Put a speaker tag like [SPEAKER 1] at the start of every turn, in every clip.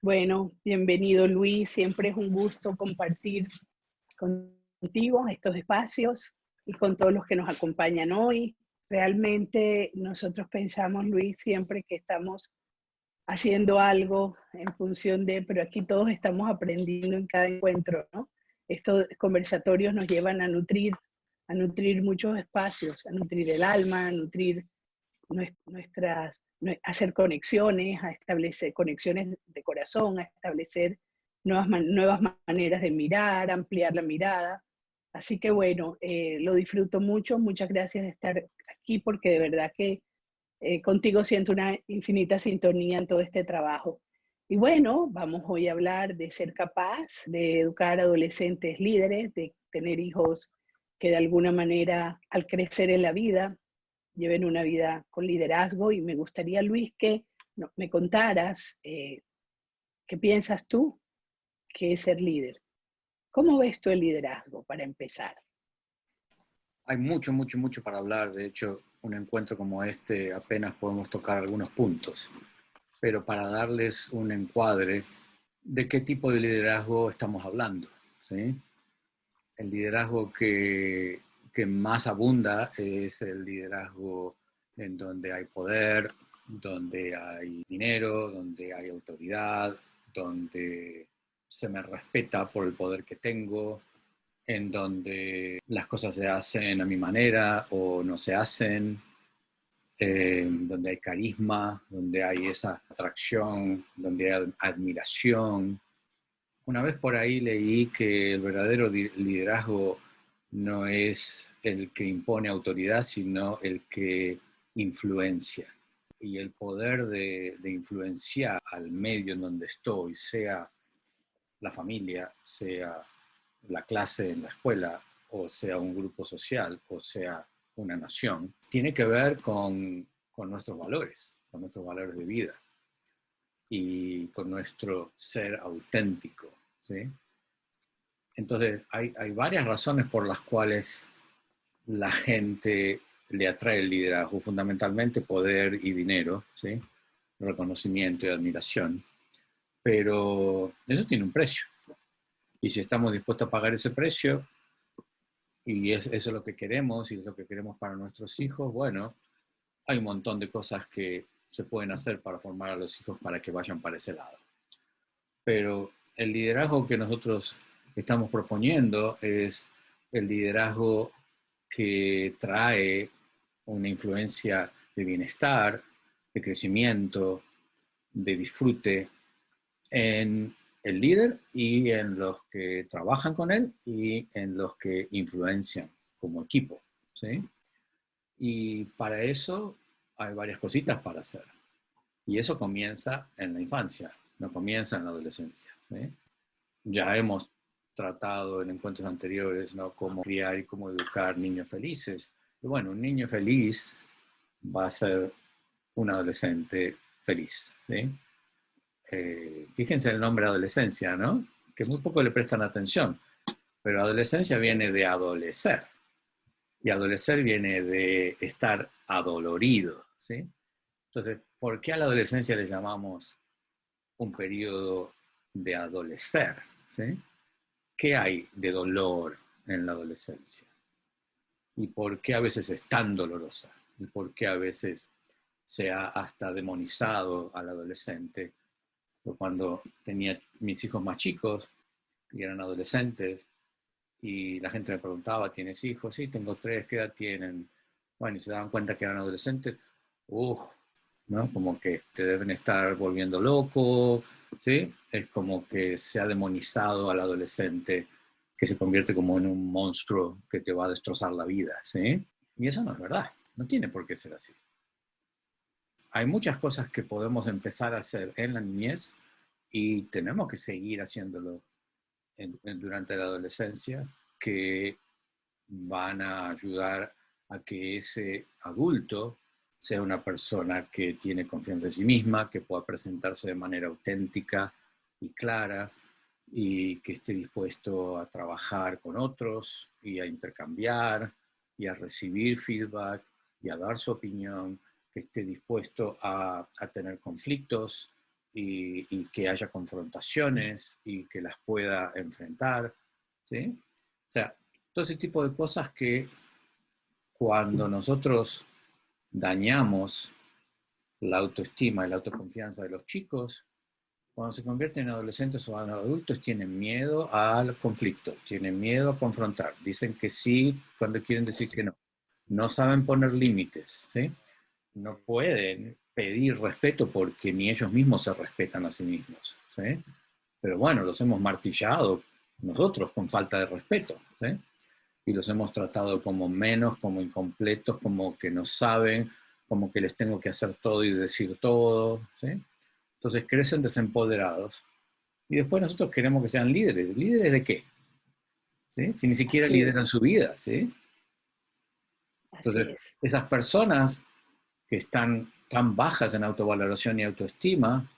[SPEAKER 1] Bueno, bienvenido Luis, siempre es un gusto compartir contigo estos espacios y con todos los que nos acompañan hoy. Realmente nosotros pensamos, Luis, siempre que estamos haciendo algo en función de, pero aquí todos estamos aprendiendo en cada encuentro, ¿no? Estos conversatorios nos llevan a nutrir muchos espacios, a nutrir el alma, a nutrir hacer conexiones, a establecer conexiones de corazón, a establecer nuevas maneras de mirar, ampliar la mirada. Así que bueno, lo disfruto mucho, muchas gracias de estar aquí porque de verdad que contigo siento una infinita sintonía en todo este trabajo. Y bueno, vamos hoy a hablar de ser capaz de educar adolescentes líderes, de tener hijos que de alguna manera al crecer en la vida lleven una vida con liderazgo y me gustaría, Luis, que me contaras qué piensas tú que es ser líder. ¿Cómo ves tú el liderazgo para empezar?
[SPEAKER 2] Hay mucho, mucho, mucho para hablar. De hecho, un encuentro como este apenas podemos tocar algunos puntos. Pero para darles un encuadre de qué tipo de liderazgo estamos hablando, ¿sí? El liderazgo que más abunda es el liderazgo en donde hay poder, donde hay dinero, donde hay autoridad, donde se me respeta por el poder que tengo, en donde las cosas se hacen a mi manera o no se hacen, donde hay carisma, donde hay esa atracción, donde hay admiración. Una vez por ahí leí que el verdadero liderazgo no es el que impone autoridad, sino el que influencia. Y el poder de influenciar al medio en donde estoy, sea la familia, sea la clase en la escuela, o sea un grupo social, o sea una nación, tiene que ver con nuestros valores de vida y con nuestro ser auténtico, ¿sí? Entonces, hay varias razones por las cuales la gente le atrae el liderazgo, fundamentalmente poder y dinero, ¿sí? Reconocimiento y admiración, pero eso tiene un precio. Y si estamos dispuestos a pagar ese precio, y eso es lo que queremos, y es lo que queremos para nuestros hijos, bueno, hay un montón de cosas que se pueden hacer para formar a los hijos para que vayan para ese lado. Pero el liderazgo que nosotros estamos proponiendo es el liderazgo que trae una influencia de bienestar, de crecimiento, de disfrute en el líder y en los que trabajan con él y en los que influencian como equipo, ¿sí? Y para eso hay varias cositas para hacer. Y eso comienza en la infancia, no comienza en la adolescencia, ¿sí? Ya hemos tratado en encuentros anteriores, ¿no? Cómo criar y cómo educar niños felices. Y bueno, un niño feliz va a ser un adolescente feliz, ¿sí? Fíjense el nombre adolescencia, ¿no? Que muy poco le prestan atención, pero adolescencia viene de adolecer, y adolecer viene de estar adolorido, ¿sí? Entonces, ¿por qué a la adolescencia le llamamos un periodo de adolecer, ¿sí? ¿Qué hay de dolor en la adolescencia? ¿Y por qué a veces es tan dolorosa? ¿Y por qué a veces se ha hasta demonizado al adolescente? Yo cuando tenía mis hijos más chicos y eran adolescentes y la gente me preguntaba, ¿tienes hijos? Sí, tengo tres, ¿qué edad tienen? Bueno, y se daban cuenta que eran adolescentes, uff, ¿no? Como que te deben estar volviendo loco, ¿sí? Es como que se ha demonizado al adolescente que se convierte como en un monstruo que te va a destrozar la vida, ¿sí? Y eso no es verdad, no tiene por qué ser así. Hay muchas cosas que podemos empezar a hacer en la niñez y tenemos que seguir haciéndolo durante la adolescencia que van a ayudar a que ese adulto sea una persona que tiene confianza en sí misma, que pueda presentarse de manera auténtica y clara y que esté dispuesto a trabajar con otros y a intercambiar y a recibir feedback y a dar su opinión, que esté dispuesto a tener conflictos y que haya confrontaciones y que las pueda enfrentar, ¿sí? O sea, todo ese tipo de cosas que cuando nosotros dañamos la autoestima y la autoconfianza de los chicos, cuando se convierten en adolescentes o en adultos, tienen miedo al conflicto, tienen miedo a confrontar, dicen que sí cuando quieren decir que no, no saben poner límites, ¿sí? No pueden pedir respeto porque ni ellos mismos se respetan a sí mismos, ¿sí? Pero bueno, los hemos martillado nosotros con falta de respeto, ¿sí? Y los hemos tratado como menos, como incompletos, como que no saben, como que les tengo que hacer todo y decir todo, ¿sí? Entonces crecen desempoderados y después nosotros queremos que sean líderes. ¿Líderes de qué? ¿Sí? Si ni siquiera
[SPEAKER 1] Así es,
[SPEAKER 2] lideran su vida, ¿sí?
[SPEAKER 1] así
[SPEAKER 2] Entonces,
[SPEAKER 1] es.
[SPEAKER 2] esas personas que están tan bajas en autovaloración y autoestima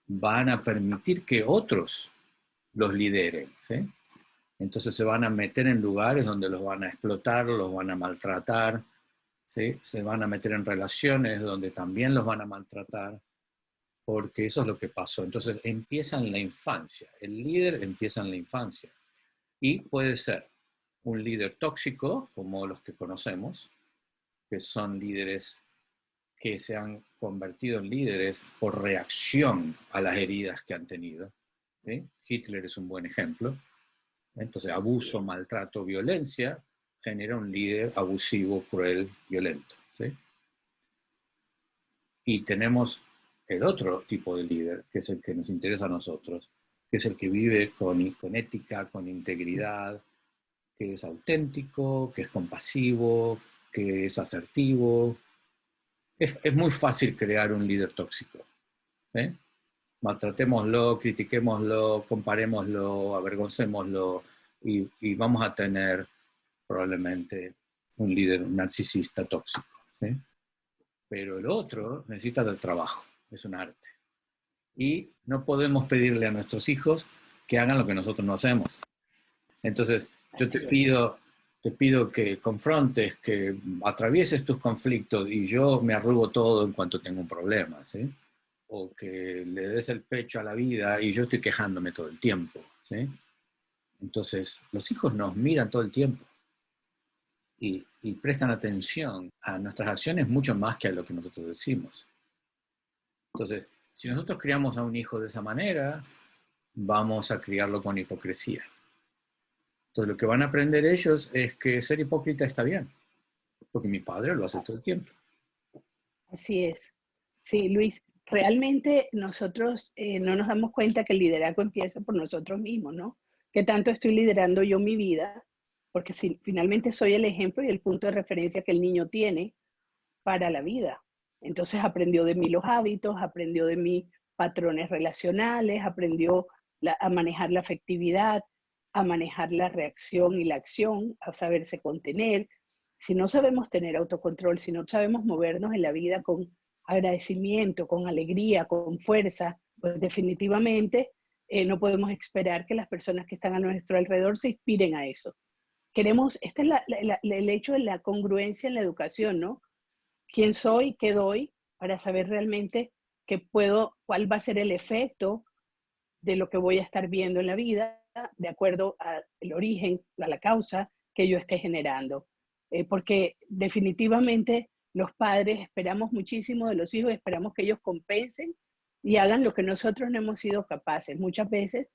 [SPEAKER 2] van a permitir que otros los lideren, ¿sí? Entonces se van a meter en lugares donde los van a explotar, los van a maltratar, ¿sí? Se van a meter en relaciones donde también los van a maltratar, porque eso es lo que pasó. Entonces empieza en la infancia, el líder empieza en la infancia y puede ser un líder tóxico, como los que conocemos, que son líderes que se han convertido en líderes por reacción a las heridas que han tenido, ¿sí? Hitler es un buen ejemplo. Entonces,
[SPEAKER 1] Así
[SPEAKER 2] abuso,
[SPEAKER 1] es.
[SPEAKER 2] maltrato, violencia genera un líder abusivo, cruel, violento, ¿sí? Y tenemos el otro tipo de líder, que es el que nos interesa a nosotros, que es el que vive con ética, con integridad, que es auténtico, que es compasivo, que es asertivo. Es muy fácil crear un líder tóxico, ¿eh? Maltratémoslo, critiquémoslo, comparémoslo, avergoncémoslo y vamos a tener probablemente un líder narcisista tóxico, ¿sí? Pero el otro necesita del trabajo, es un arte. Y no podemos pedirle a nuestros hijos que hagan lo que nosotros no hacemos. Entonces, yo
[SPEAKER 1] Así es.
[SPEAKER 2] te pido que confrontes, que atravieses tus conflictos y yo me arrugo todo en cuanto tengo un problema, ¿sí? O que le des el pecho a la vida y yo estoy quejándome todo el tiempo, ¿sí? Entonces, los hijos nos miran todo el tiempo y prestan atención a nuestras acciones mucho más que a lo que nosotros decimos. Entonces, si nosotros criamos a un hijo de esa manera, vamos a criarlo con hipocresía. Entonces, lo que van a aprender ellos es que ser hipócrita está bien, porque mi padre lo hace todo el tiempo.
[SPEAKER 1] Así es. Sí, Luis, realmente nosotros no nos damos cuenta que el liderazgo empieza por nosotros mismos, ¿no? ¿Qué tanto estoy liderando yo mi vida? Porque si, finalmente soy el ejemplo y el punto de referencia que el niño tiene para la vida. Entonces aprendió de mí los hábitos, aprendió de mí patrones relacionales, aprendió a manejar la afectividad, a manejar la reacción y la acción, a saberse contener. Si no sabemos tener autocontrol, si no sabemos movernos en la vida con agradecimiento, con alegría, con fuerza, pues definitivamente no podemos esperar que las personas que están a nuestro alrededor se inspiren a eso. Queremos, este es el hecho de la congruencia en la educación, ¿no? ¿Quién soy? ¿Qué doy? Para saber realmente qué puedo, cuál va a ser el efecto de lo que voy a estar viendo en la vida, de acuerdo al origen, a la causa que yo esté generando. Porque definitivamente los padres esperamos muchísimo de los hijos, esperamos que ellos compensen y hagan lo que nosotros no hemos sido capaces. Muchas veces,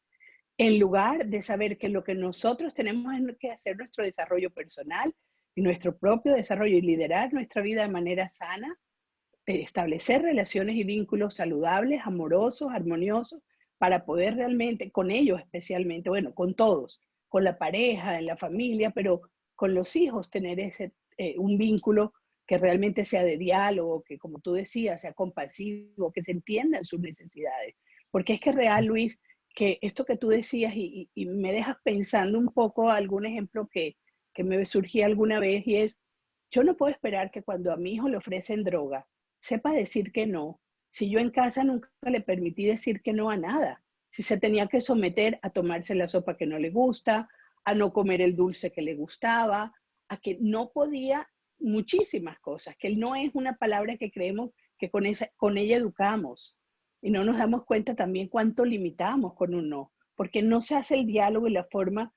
[SPEAKER 1] en lugar de saber que lo que nosotros tenemos que hacer nuestro desarrollo personal y nuestro propio desarrollo y liderar nuestra vida de manera sana, de establecer relaciones y vínculos saludables, amorosos, armoniosos, para poder realmente, con ellos especialmente, bueno, con todos, con la pareja, en la familia, pero con los hijos, tener un vínculo que realmente sea de diálogo, que como tú decías, sea compasivo, que se entiendan sus necesidades. Porque es que es real, Luis, que esto que tú decías y me dejas pensando un poco algún ejemplo que me surgía alguna vez y es, yo no puedo esperar que cuando a mi hijo le ofrecen droga, sepa decir que no. Si yo en casa nunca le permití decir que no a nada, si se tenía que someter a tomarse la sopa que no le gusta, a no comer el dulce que le gustaba, a que no podía muchísimas cosas, que no es una palabra que creemos que con ella educamos. y no nos damos cuenta también cuánto limitamos con un no, porque no se hace el diálogo y la forma,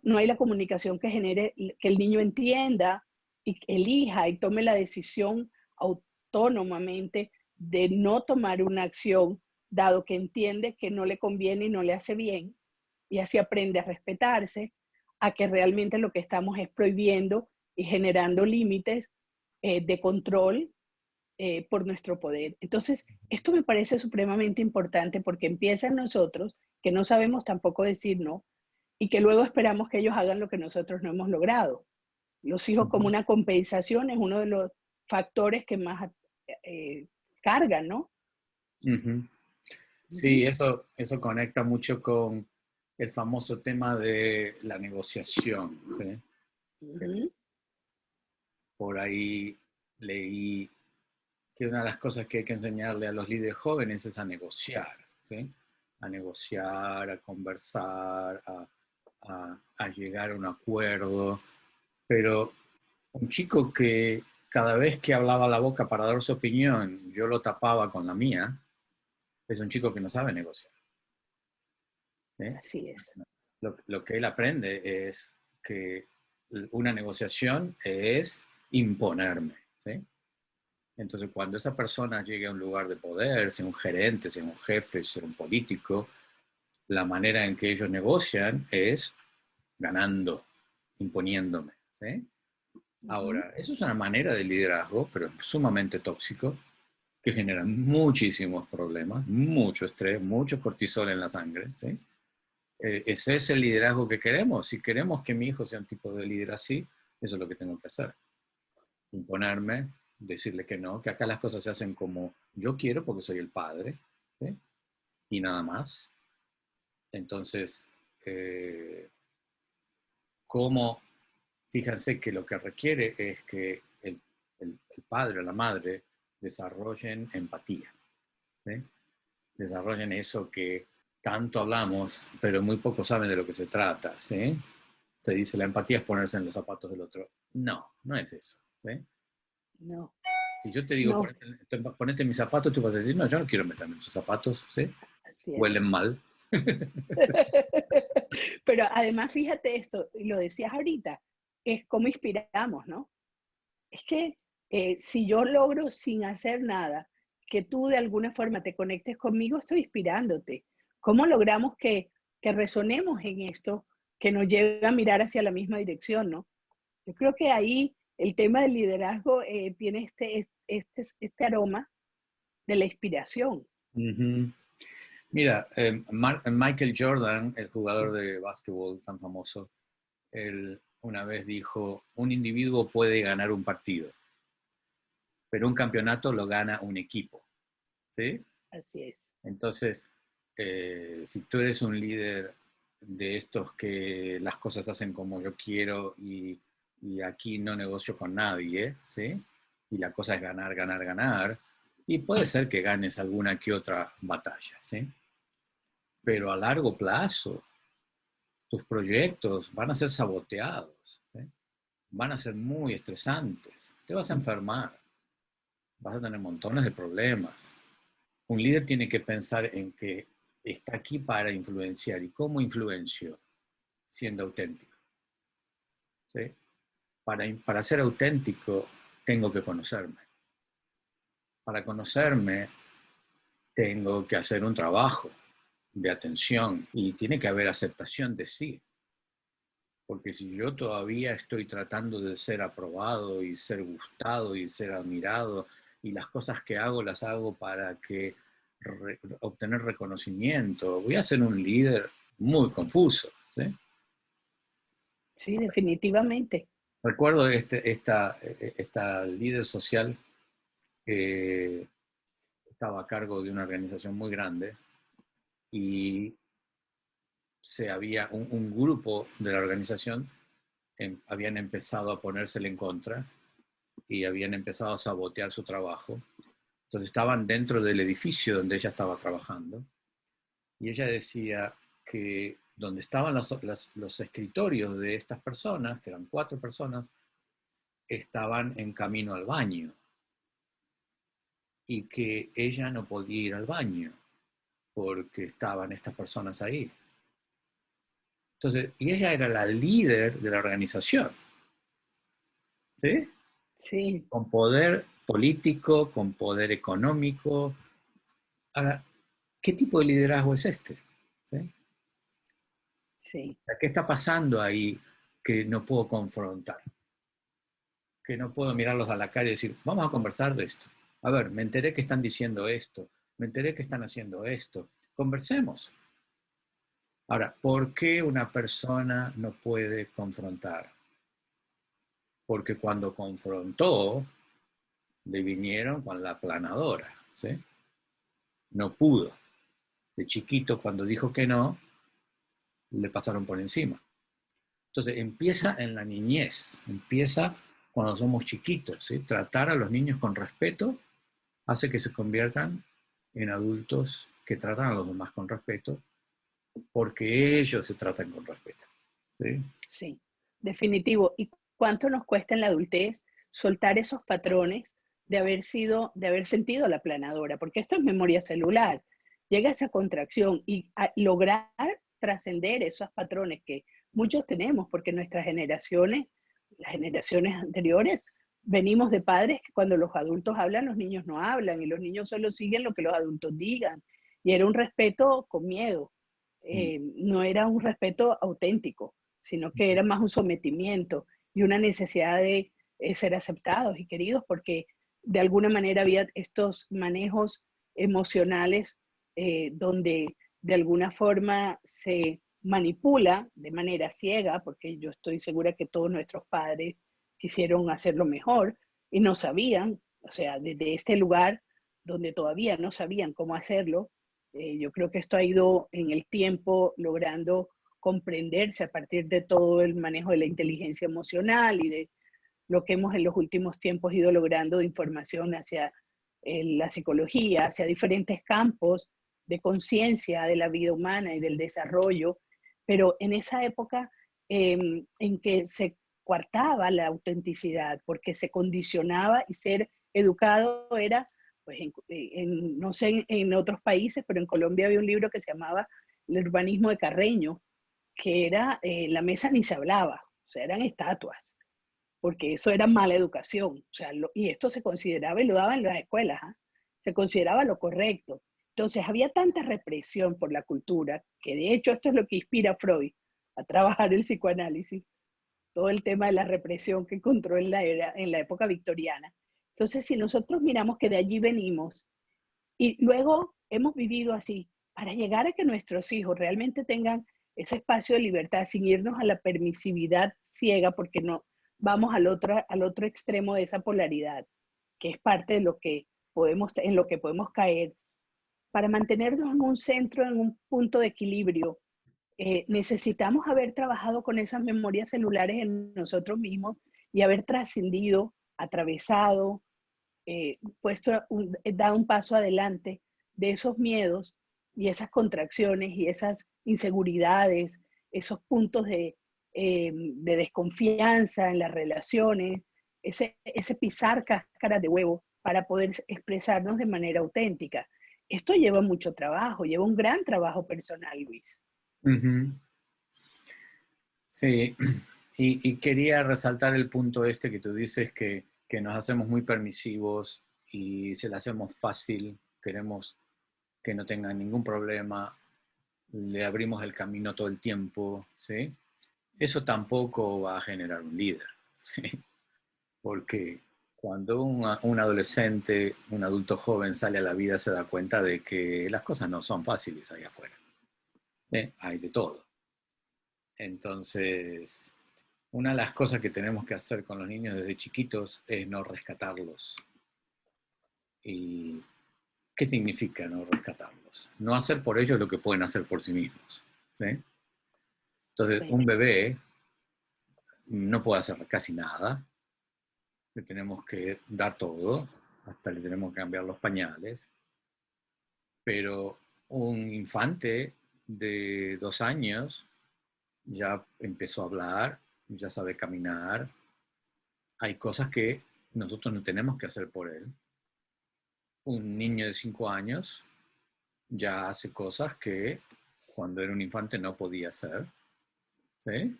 [SPEAKER 1] no hay la comunicación que genere que el niño entienda y elija y tome la decisión autónomamente de no tomar una acción, dado que entiende que no le conviene y no le hace bien, y así aprende a respetarse, a que realmente lo que estamos es prohibiendo y generando límites de control por nuestro poder. Entonces, esto me parece supremamente importante porque empieza en nosotros, que no sabemos tampoco decir no, y que luego esperamos que ellos hagan lo que nosotros no hemos logrado. Los hijos como una compensación es uno de los factores que más eh, cargan, ¿no?
[SPEAKER 2] Ujú. Sí,
[SPEAKER 1] Ujú,
[SPEAKER 2] eso conecta mucho con el famoso tema de la negociación, ¿sí?
[SPEAKER 1] ujú,
[SPEAKER 2] Por ahí leí que una de las cosas que hay que enseñarle a los líderes jóvenes es a negociar, ¿sí? A negociar, a conversar, a llegar a un acuerdo. Pero un chico que cada vez que hablaba la boca para dar su opinión, yo lo tapaba con la mía, es un chico que no sabe negociar, ¿sí?
[SPEAKER 1] así es.
[SPEAKER 2] Lo que él aprende es que una negociación es imponerme, ¿sí? Entonces, cuando esa persona llegue a un lugar de poder, sea un gerente, sea un jefe, sea un político, la manera en que ellos negocian es ganando, imponiéndome, ¿sí?
[SPEAKER 1] Ujú,
[SPEAKER 2] Ahora, eso es una manera de liderazgo, pero es sumamente tóxico, que genera muchísimos problemas, mucho estrés, mucho cortisol en la sangre, ¿sí? Ese es el liderazgo que queremos. Si queremos que mi hijo sea un tipo de líder así, eso es lo que tengo que hacer. Imponerme, decirle que no, que acá las cosas se hacen como yo quiero porque soy el padre, ¿sí? Y nada más. Entonces, eh, ¿cómo? Fíjense que lo que requiere es que el padre o la madre desarrollen empatía, ¿sí? Desarrollen eso que tanto hablamos, pero muy poco saben de lo que se trata, ¿sí? Se dice la empatía es ponerse en los zapatos del otro. No, no es eso, ¿sí?
[SPEAKER 1] no,
[SPEAKER 2] Si yo te digo
[SPEAKER 1] no,
[SPEAKER 2] ponete en mis zapatos, tú vas a decir, no, yo no quiero meterme en tus zapatos, ¿sí?
[SPEAKER 1] así es.
[SPEAKER 2] Huelen mal.
[SPEAKER 1] Pero además, fíjate esto, y lo decías ahorita, es cómo inspiramos, ¿no? Es que si yo logro sin hacer nada, que tú de alguna forma te conectes conmigo, estoy inspirándote. ¿Cómo logramos que resonemos en esto, que nos lleve a mirar hacia la misma dirección, ¿no? Yo creo que ahí el tema del liderazgo tiene este aroma de la inspiración.
[SPEAKER 2] Ujú. Mira, Michael Jordan, el jugador de básquetbol tan famoso, él una vez dijo, un individuo puede ganar un partido, pero un campeonato lo gana un equipo, ¿sí?
[SPEAKER 1] Así es.
[SPEAKER 2] Entonces, si tú eres un líder de estos que las cosas hacen como yo quiero y aquí no negocio con nadie, ¿sí? Y la cosa es ganar, ganar, ganar, y puede ser que ganes alguna que otra batalla, ¿sí? Pero a largo plazo, tus proyectos van a ser saboteados, ¿sí? Van a ser muy estresantes, te vas a enfermar, vas a tener montones de problemas. Un líder tiene que pensar en que está aquí para influenciar. ¿Y cómo influencio? Siendo auténtico, ¿sí? Para ser auténtico tengo que conocerme. Para conocerme tengo que hacer un trabajo de atención y tiene que haber aceptación de sí. Porque si yo todavía estoy tratando de ser aprobado y ser gustado y ser admirado y las cosas que hago las hago para que obtener reconocimiento, voy a ser un líder muy confuso, ¿sí?
[SPEAKER 1] Sí, definitivamente.
[SPEAKER 2] Recuerdo esta líder social que estaba a cargo de una organización muy grande y había un grupo de la organización habían empezado a ponérsele en contra y habían empezado a sabotear su trabajo. Entonces estaban dentro del edificio donde ella estaba trabajando y ella decía que donde estaban los escritorios de estas personas, que eran 4 personas, estaban en camino al baño. y que ella no podía ir al baño porque estaban estas personas ahí. Entonces, y ella era la líder de la organización, ¿sí?
[SPEAKER 1] Sí,
[SPEAKER 2] Con poder político, con poder económico. Ahora, ¿qué tipo de liderazgo es este? ¿Sí?
[SPEAKER 1] sí,
[SPEAKER 2] ¿Qué está pasando ahí que no puedo confrontar? Que no puedo mirarlos a la cara y decir, vamos a conversar de esto. A ver, me enteré que están diciendo esto, me enteré que están haciendo esto. Conversemos. Ahora, ¿por qué una persona no puede confrontar? Porque cuando confrontó, le vinieron con la aplanadora, ¿sí? No pudo. De chiquito, cuando dijo que no, le pasaron por encima. Entonces, empieza en la niñez, empieza cuando somos chiquitos, ¿sí? Tratar a los niños con respeto hace que se conviertan en adultos que tratan a los demás con respeto, porque ellos se tratan con respeto, ¿sí?
[SPEAKER 1] sí, definitivo. ¿Y cuánto nos cuesta en la adultez soltar esos patrones de haber sentido la planadora? Porque esto es memoria celular. Llega esa contracción y a lograr trascender esos patrones que muchos tenemos, porque nuestras generaciones, las generaciones anteriores, venimos de padres que cuando los adultos hablan, los niños no hablan y los niños solo siguen lo que los adultos digan. Y era un respeto con miedo,
[SPEAKER 2] Mm.
[SPEAKER 1] no era un respeto auténtico, sino que era más un sometimiento y una necesidad de ser aceptados y queridos, porque de alguna manera había estos manejos emocionales donde de alguna forma se manipula de manera ciega, porque yo estoy segura que todos nuestros padres quisieron hacerlo mejor y no sabían, o sea, desde este lugar donde todavía no sabían cómo hacerlo, yo creo que esto ha ido en el tiempo logrando comprenderse a partir de todo el manejo de la inteligencia emocional y de lo que hemos en los últimos tiempos ido logrando de información hacia la psicología, hacia diferentes campos de conciencia de la vida humana y del desarrollo. Pero en esa época en que se coartaba la autenticidad, porque se condicionaba y ser educado era, pues no sé en otros países, pero en Colombia había un libro que se llamaba El urbanismo de Carreño, que era, la mesa ni se hablaba, o sea, eran estatuas, porque eso era mala educación, o sea, y esto se consideraba y lo daban en las escuelas, ¿eh? Se consideraba lo correcto. Entonces había tanta represión por la cultura, que de hecho esto es lo que inspira a Freud a trabajar el psicoanálisis, todo el tema de la represión que encontró en la época victoriana. Entonces, si nosotros miramos que de allí venimos y luego hemos vivido así, para llegar a que nuestros hijos realmente tengan ese espacio de libertad sin irnos a la permisividad ciega, porque no vamos al otro extremo de esa polaridad, que es parte de lo que podemos, en lo que podemos caer. Para mantenernos en un centro, en un punto de equilibrio, necesitamos haber trabajado con esas memorias celulares en nosotros mismos y haber trascendido, atravesado, dado un paso adelante de esos miedos y esas contracciones y esas inseguridades, esos puntos de desconfianza en las relaciones, ese pisar cáscaras de huevo para poder expresarnos de manera auténtica. Esto lleva mucho trabajo, lleva un gran trabajo personal, Luis.
[SPEAKER 2] Ujú. Sí, y quería resaltar el punto este que tú dices que nos hacemos muy permisivos y se le hacemos fácil, queremos que no tengan ningún problema, le abrimos el camino todo el tiempo, ¿sí? Eso tampoco va a generar un líder, ¿sí? Porque cuando un adolescente, un adulto joven sale a la vida se da cuenta de que las cosas no son fáciles allá afuera, ¿eh? Hay de todo. Entonces, una de las cosas que tenemos que hacer con los niños desde chiquitos es no rescatarlos. ¿Y qué significa no rescatarlos? No hacer por ellos lo que pueden hacer por sí mismos, ¿sí? Entonces,
[SPEAKER 1] Sí,
[SPEAKER 2] un bebé no puede hacer casi nada, le tenemos que dar todo, hasta le tenemos que cambiar los pañales, pero un infante de 2 años ya empezó a hablar, ya sabe caminar, hay cosas que nosotros no tenemos que hacer por él, Un niño de 5 años ya hace cosas que cuando era un infante no podía hacer, ¿sí?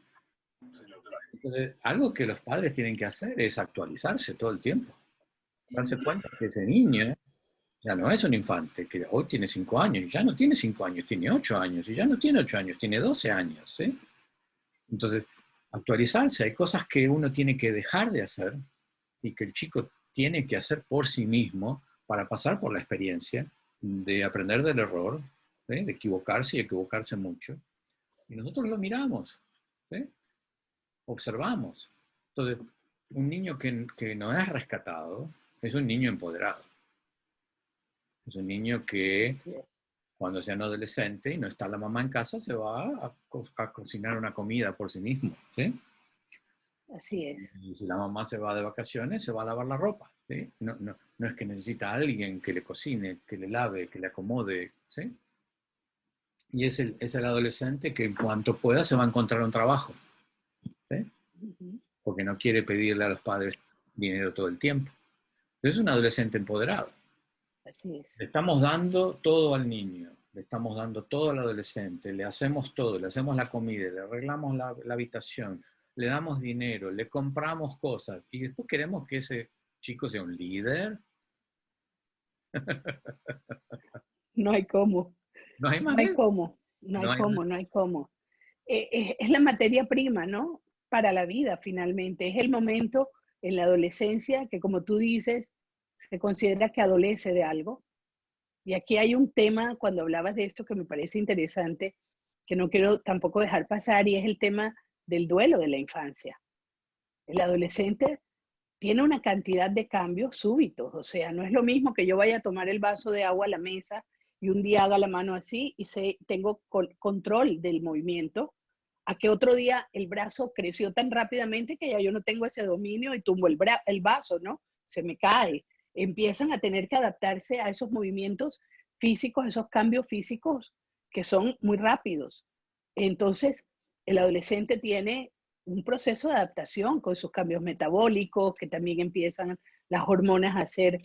[SPEAKER 2] Entonces, algo que los padres tienen que hacer es actualizarse todo el tiempo. Darse cuenta que ese niño ya no es un infante, que hoy tiene 5 años, y ya no tiene 5 años, tiene 8 años, y ya no tiene 8 años, tiene 12 años, ¿sí? Entonces, actualizarse, hay cosas que uno tiene que dejar de hacer y que el chico tiene que hacer por sí mismo para pasar por la experiencia de aprender del error, ¿sí? De equivocarse y equivocarse mucho. Y nosotros lo miramos, ¿sí? Observamos. Entonces, un niño que no es rescatado es un niño empoderado. Es un niño que
[SPEAKER 1] Así es,
[SPEAKER 2] cuando sea un adolescente y no está la mamá en casa, se va a cocinar una comida por sí mismo, ¿sí?
[SPEAKER 1] así es.
[SPEAKER 2] Y si la mamá se va de vacaciones, se va a lavar la ropa, ¿sí? No es que necesita a alguien que le cocine, que le lave, que le acomode, ¿sí? Y es el adolescente que en cuanto pueda se va a encontrar un trabajo, ¿sí?
[SPEAKER 1] Ujú.
[SPEAKER 2] Porque no quiere pedirle a los padres dinero todo el tiempo. Es un adolescente empoderado.
[SPEAKER 1] Así es.
[SPEAKER 2] Le estamos dando todo al niño, le estamos dando todo al adolescente, le hacemos todo, le hacemos la comida, le arreglamos la habitación, le damos dinero, le compramos cosas y después queremos que ese chico sea un líder.
[SPEAKER 1] No hay cómo,
[SPEAKER 2] No hay
[SPEAKER 1] no hay
[SPEAKER 2] manera,
[SPEAKER 1] cómo, no
[SPEAKER 2] no
[SPEAKER 1] hay
[SPEAKER 2] hay
[SPEAKER 1] cómo,
[SPEAKER 2] manera.
[SPEAKER 1] no hay cómo. Es la materia prima, ¿no? Para la vida, finalmente. Es el momento en la adolescencia que, como tú dices, se considera que adolece de algo. Y aquí hay un tema, cuando hablabas de esto, que me parece interesante, que no quiero tampoco dejar pasar, y es el tema del duelo de la infancia. El adolescente tiene una cantidad de cambios súbitos, o sea, no es lo mismo que yo vaya a tomar el vaso de agua a la mesa y un día haga la mano así y tengo control del movimiento, a que otro día el brazo creció tan rápidamente que ya yo no tengo ese dominio y tumbo el vaso, ¿no? Se me cae. Empiezan a tener que adaptarse a esos movimientos físicos, esos cambios físicos que son muy rápidos. Entonces, el adolescente tiene un proceso de adaptación con sus cambios metabólicos, que también empiezan las hormonas a hacer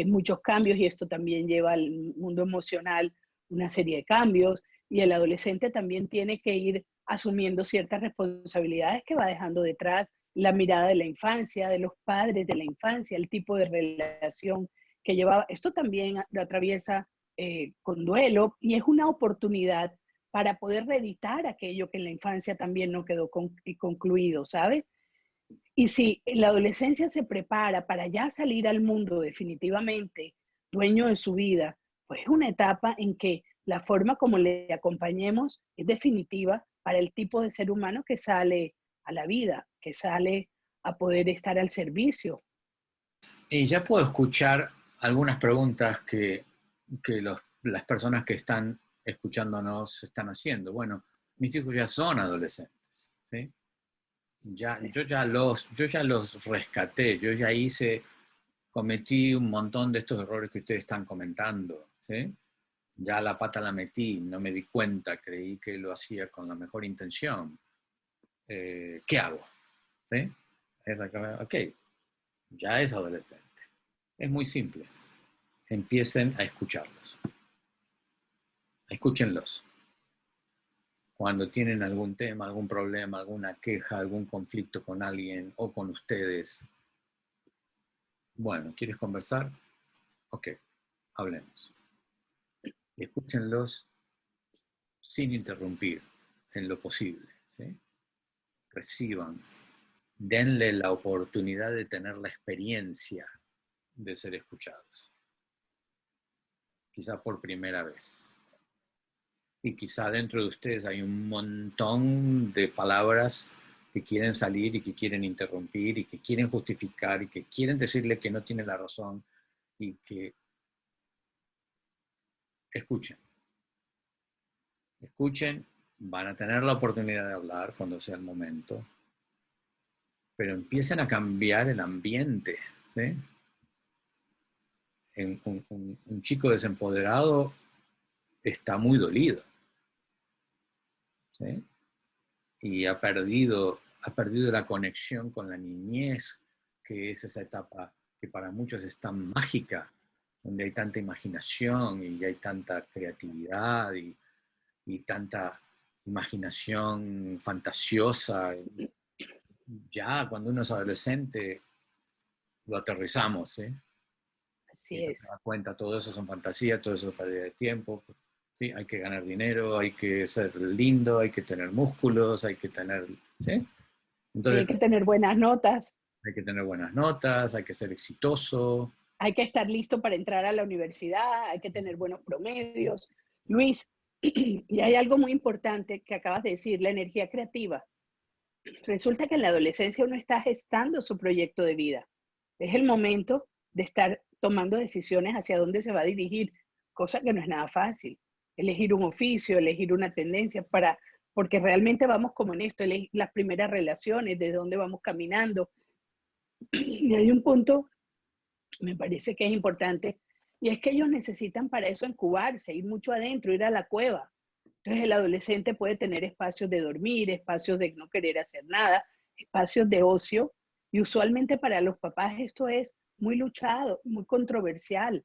[SPEAKER 1] muchos cambios y esto también lleva al mundo emocional una serie de cambios y el adolescente también tiene que ir asumiendo ciertas responsabilidades que va dejando detrás, la mirada de la infancia, de los padres de la infancia, el tipo de relación que llevaba. Esto también lo atraviesa con duelo y es una oportunidad para poder reeditar aquello que en la infancia también no quedó concluido, ¿sabes? Y si la adolescencia se prepara para ya salir al mundo definitivamente dueño de su vida, pues es una etapa en que la forma como le acompañemos es definitiva para el tipo de ser humano que sale a la vida, que sale a poder estar al servicio.
[SPEAKER 2] Y ya puedo escuchar algunas preguntas que las personas que están escuchándonos están haciendo. Bueno, mis hijos ya son adolescentes, ¿sí? Yo ya los rescaté, yo ya cometí un montón de estos errores que ustedes están comentando, ¿sí? Ya la pata la metí, no me di cuenta, creí que lo hacía con la mejor intención. ¿Qué hago? ¿Sí? Ok, ya es adolescente. Es muy simple. Empiecen a escucharlos. Escúchenlos. Cuando tienen algún tema, algún problema, alguna queja, algún conflicto con alguien o con ustedes. Bueno, ¿quieres conversar? Ok, hablemos. Y escúchenlos sin interrumpir en lo posible, ¿sí? Reciban, denle la oportunidad de tener la experiencia de ser escuchados, quizá por primera vez. Y quizá dentro de ustedes hay un montón de palabras que quieren salir y que quieren interrumpir y que quieren justificar y que quieren decirle que no tiene la razón y que escuchen. Escuchen, van a tener la oportunidad de hablar cuando sea el momento, pero empiecen a cambiar el ambiente, ¿sí? Un chico desempoderado está muy dolido, ¿sí? Y ha perdido la conexión con la niñez, que es esa etapa que para muchos es tan mágica, donde hay tanta imaginación y hay tanta creatividad y tanta imaginación fantasiosa. Ya cuando uno es adolescente, lo aterrizamos, ¿eh? Y
[SPEAKER 1] Así
[SPEAKER 2] no se
[SPEAKER 1] es.
[SPEAKER 2] da cuenta, todo eso son fantasías, todo eso es pérdida de tiempo. ¿Sí? Hay que ganar dinero, hay que ser lindo, hay que tener músculos, hay que tener, ¿sí?
[SPEAKER 1] Sí,
[SPEAKER 2] Entonces
[SPEAKER 1] hay que tener buenas notas,
[SPEAKER 2] hay que tener buenas notas, hay que ser exitoso.
[SPEAKER 1] hay que estar listo para entrar a la universidad, hay que tener buenos promedios. Luis, y hay algo muy importante que acabas de decir, la energía creativa. Resulta que en la adolescencia uno está gestando su proyecto de vida. Es el momento de estar tomando decisiones hacia dónde se va a dirigir, cosa que no es nada fácil. Elegir un oficio, elegir una tendencia porque realmente vamos como en esto, las primeras relaciones, de dónde vamos caminando. Y hay un punto, me parece que es importante, y es que ellos necesitan para eso incubarse, ir mucho adentro, ir a la cueva. Entonces el adolescente puede tener espacios de dormir, espacios de no querer hacer nada, espacios de ocio, y usualmente para los papás esto es muy luchado, muy controversial,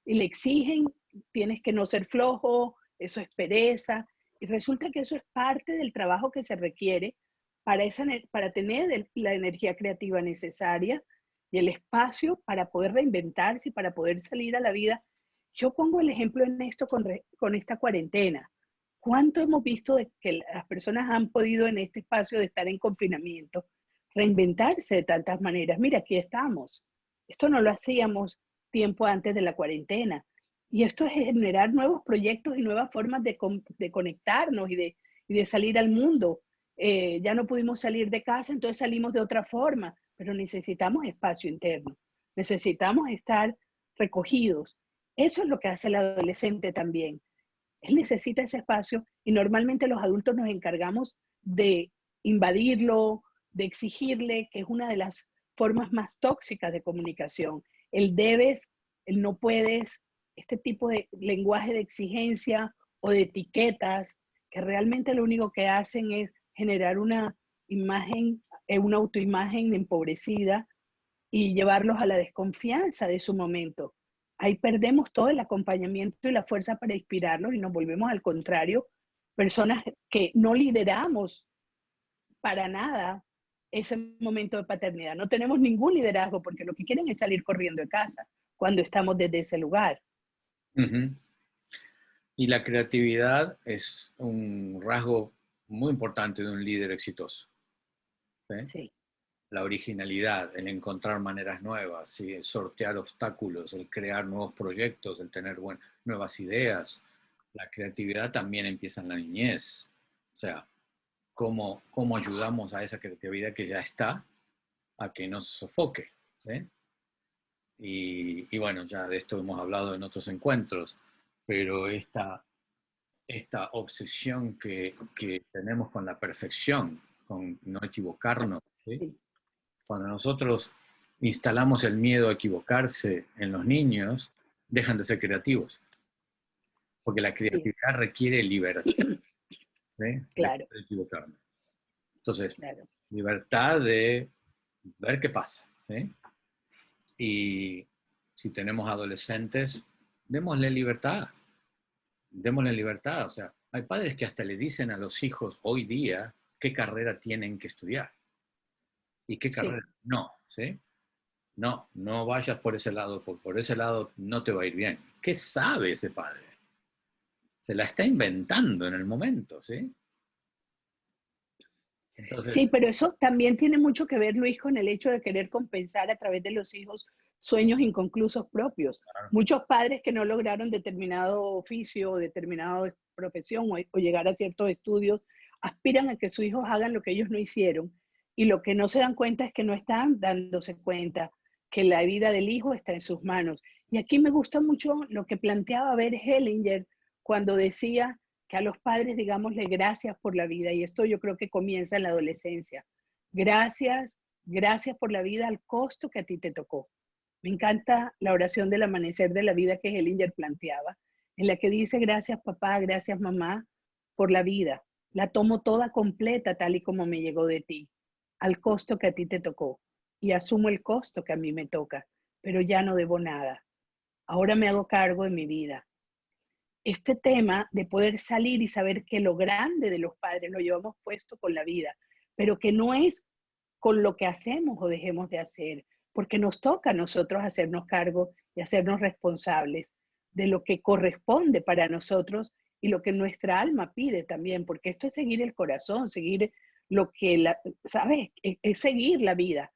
[SPEAKER 1] y le exigen, tienes que no ser flojo, eso es pereza, y resulta que eso es parte del trabajo que se requiere para tener la energía creativa necesaria y el espacio para poder reinventarse y para poder salir a la vida. Yo pongo el ejemplo en esto con esta cuarentena. ¿Cuánto hemos visto de que las personas han podido en este espacio de estar en confinamiento reinventarse de tantas maneras? Mira, aquí estamos. Esto no lo hacíamos tiempo antes de la cuarentena. Y esto es generar nuevos proyectos y nuevas formas de conectarnos y de salir al mundo. Ya no pudimos salir de casa, entonces salimos de otra forma, pero necesitamos espacio interno, necesitamos estar recogidos. Eso es lo que hace el adolescente también. Él necesita ese espacio y normalmente los adultos nos encargamos de invadirlo, de exigirle, que es una de las formas más tóxicas de comunicación. El debes, el no puedes, este tipo de lenguaje de exigencia o de etiquetas que realmente lo único que hacen es generar una imagen, una autoimagen empobrecida y llevarlos a la desconfianza de su momento. Ahí perdemos todo el acompañamiento y la fuerza para inspirarlos y nos volvemos al contrario, personas que no lideramos para nada ese momento de paternidad. No tenemos ningún liderazgo porque lo que quieren es salir corriendo de casa cuando estamos desde ese lugar.
[SPEAKER 2] Ujú. Y la creatividad es un rasgo muy importante de un líder exitoso, ¿sí?
[SPEAKER 1] Sí,
[SPEAKER 2] La originalidad, el encontrar maneras nuevas, ¿sí? El sortear obstáculos, el crear nuevos proyectos, el tener nuevas ideas. La creatividad también empieza en la niñez. O sea, cómo ayudamos a esa creatividad que ya está a que no se sofoque, ¿sí? Y bueno, ya de esto hemos hablado en otros encuentros, pero esta obsesión que tenemos con la perfección, con no equivocarnos, ¿sí?
[SPEAKER 1] sí,
[SPEAKER 2] Cuando nosotros instalamos el miedo a equivocarse en los niños, dejan de ser creativos, porque la
[SPEAKER 1] sí,
[SPEAKER 2] creatividad requiere libertad, ¿sí? De
[SPEAKER 1] claro,
[SPEAKER 2] poder equivocarme. Entonces,
[SPEAKER 1] claro.
[SPEAKER 2] libertad de ver qué pasa, ¿sí? Y si tenemos adolescentes, démosle libertad. O sea, hay padres que hasta le dicen a los hijos hoy día qué carrera tienen que estudiar y qué
[SPEAKER 1] Sí.
[SPEAKER 2] carrera no, ¿sí? No, no vayas por ese lado, por ese lado no te va a ir bien. ¿Qué sabe ese padre? Se la está inventando en el momento, ¿sí? Entonces,
[SPEAKER 1] Sí, pero eso también tiene mucho que ver, Luis, con el hecho de querer compensar a través de los hijos sueños inconclusos propios. Muchos padres que no lograron determinado oficio o determinada profesión o llegar a ciertos estudios aspiran a que sus hijos hagan lo que ellos no hicieron y lo que no se dan cuenta es que no están dándose cuenta que la vida del hijo está en sus manos. Y aquí me gusta mucho lo que planteaba Bert Hellinger cuando decía que a los padres digámosle gracias por la vida, y esto yo creo que comienza en la adolescencia. Gracias, gracias por la vida al costo que a ti te tocó. Me encanta la oración del amanecer de la vida que Hellinger planteaba, en la que dice gracias papá, gracias mamá por la vida. La tomo toda completa tal y como me llegó de ti, al costo que a ti te tocó. Y asumo el costo que a mí me toca, pero ya no debo nada. ahora me hago cargo de mi vida. Este tema de poder salir y saber que lo grande de los padres lo llevamos puesto con la vida, pero que no es con lo que hacemos o dejemos de hacer, porque nos toca a nosotros hacernos cargo y hacernos responsables de lo que corresponde para nosotros y lo que nuestra alma pide también, porque esto es seguir el corazón, seguir lo que, ¿sabes? Es seguir la vida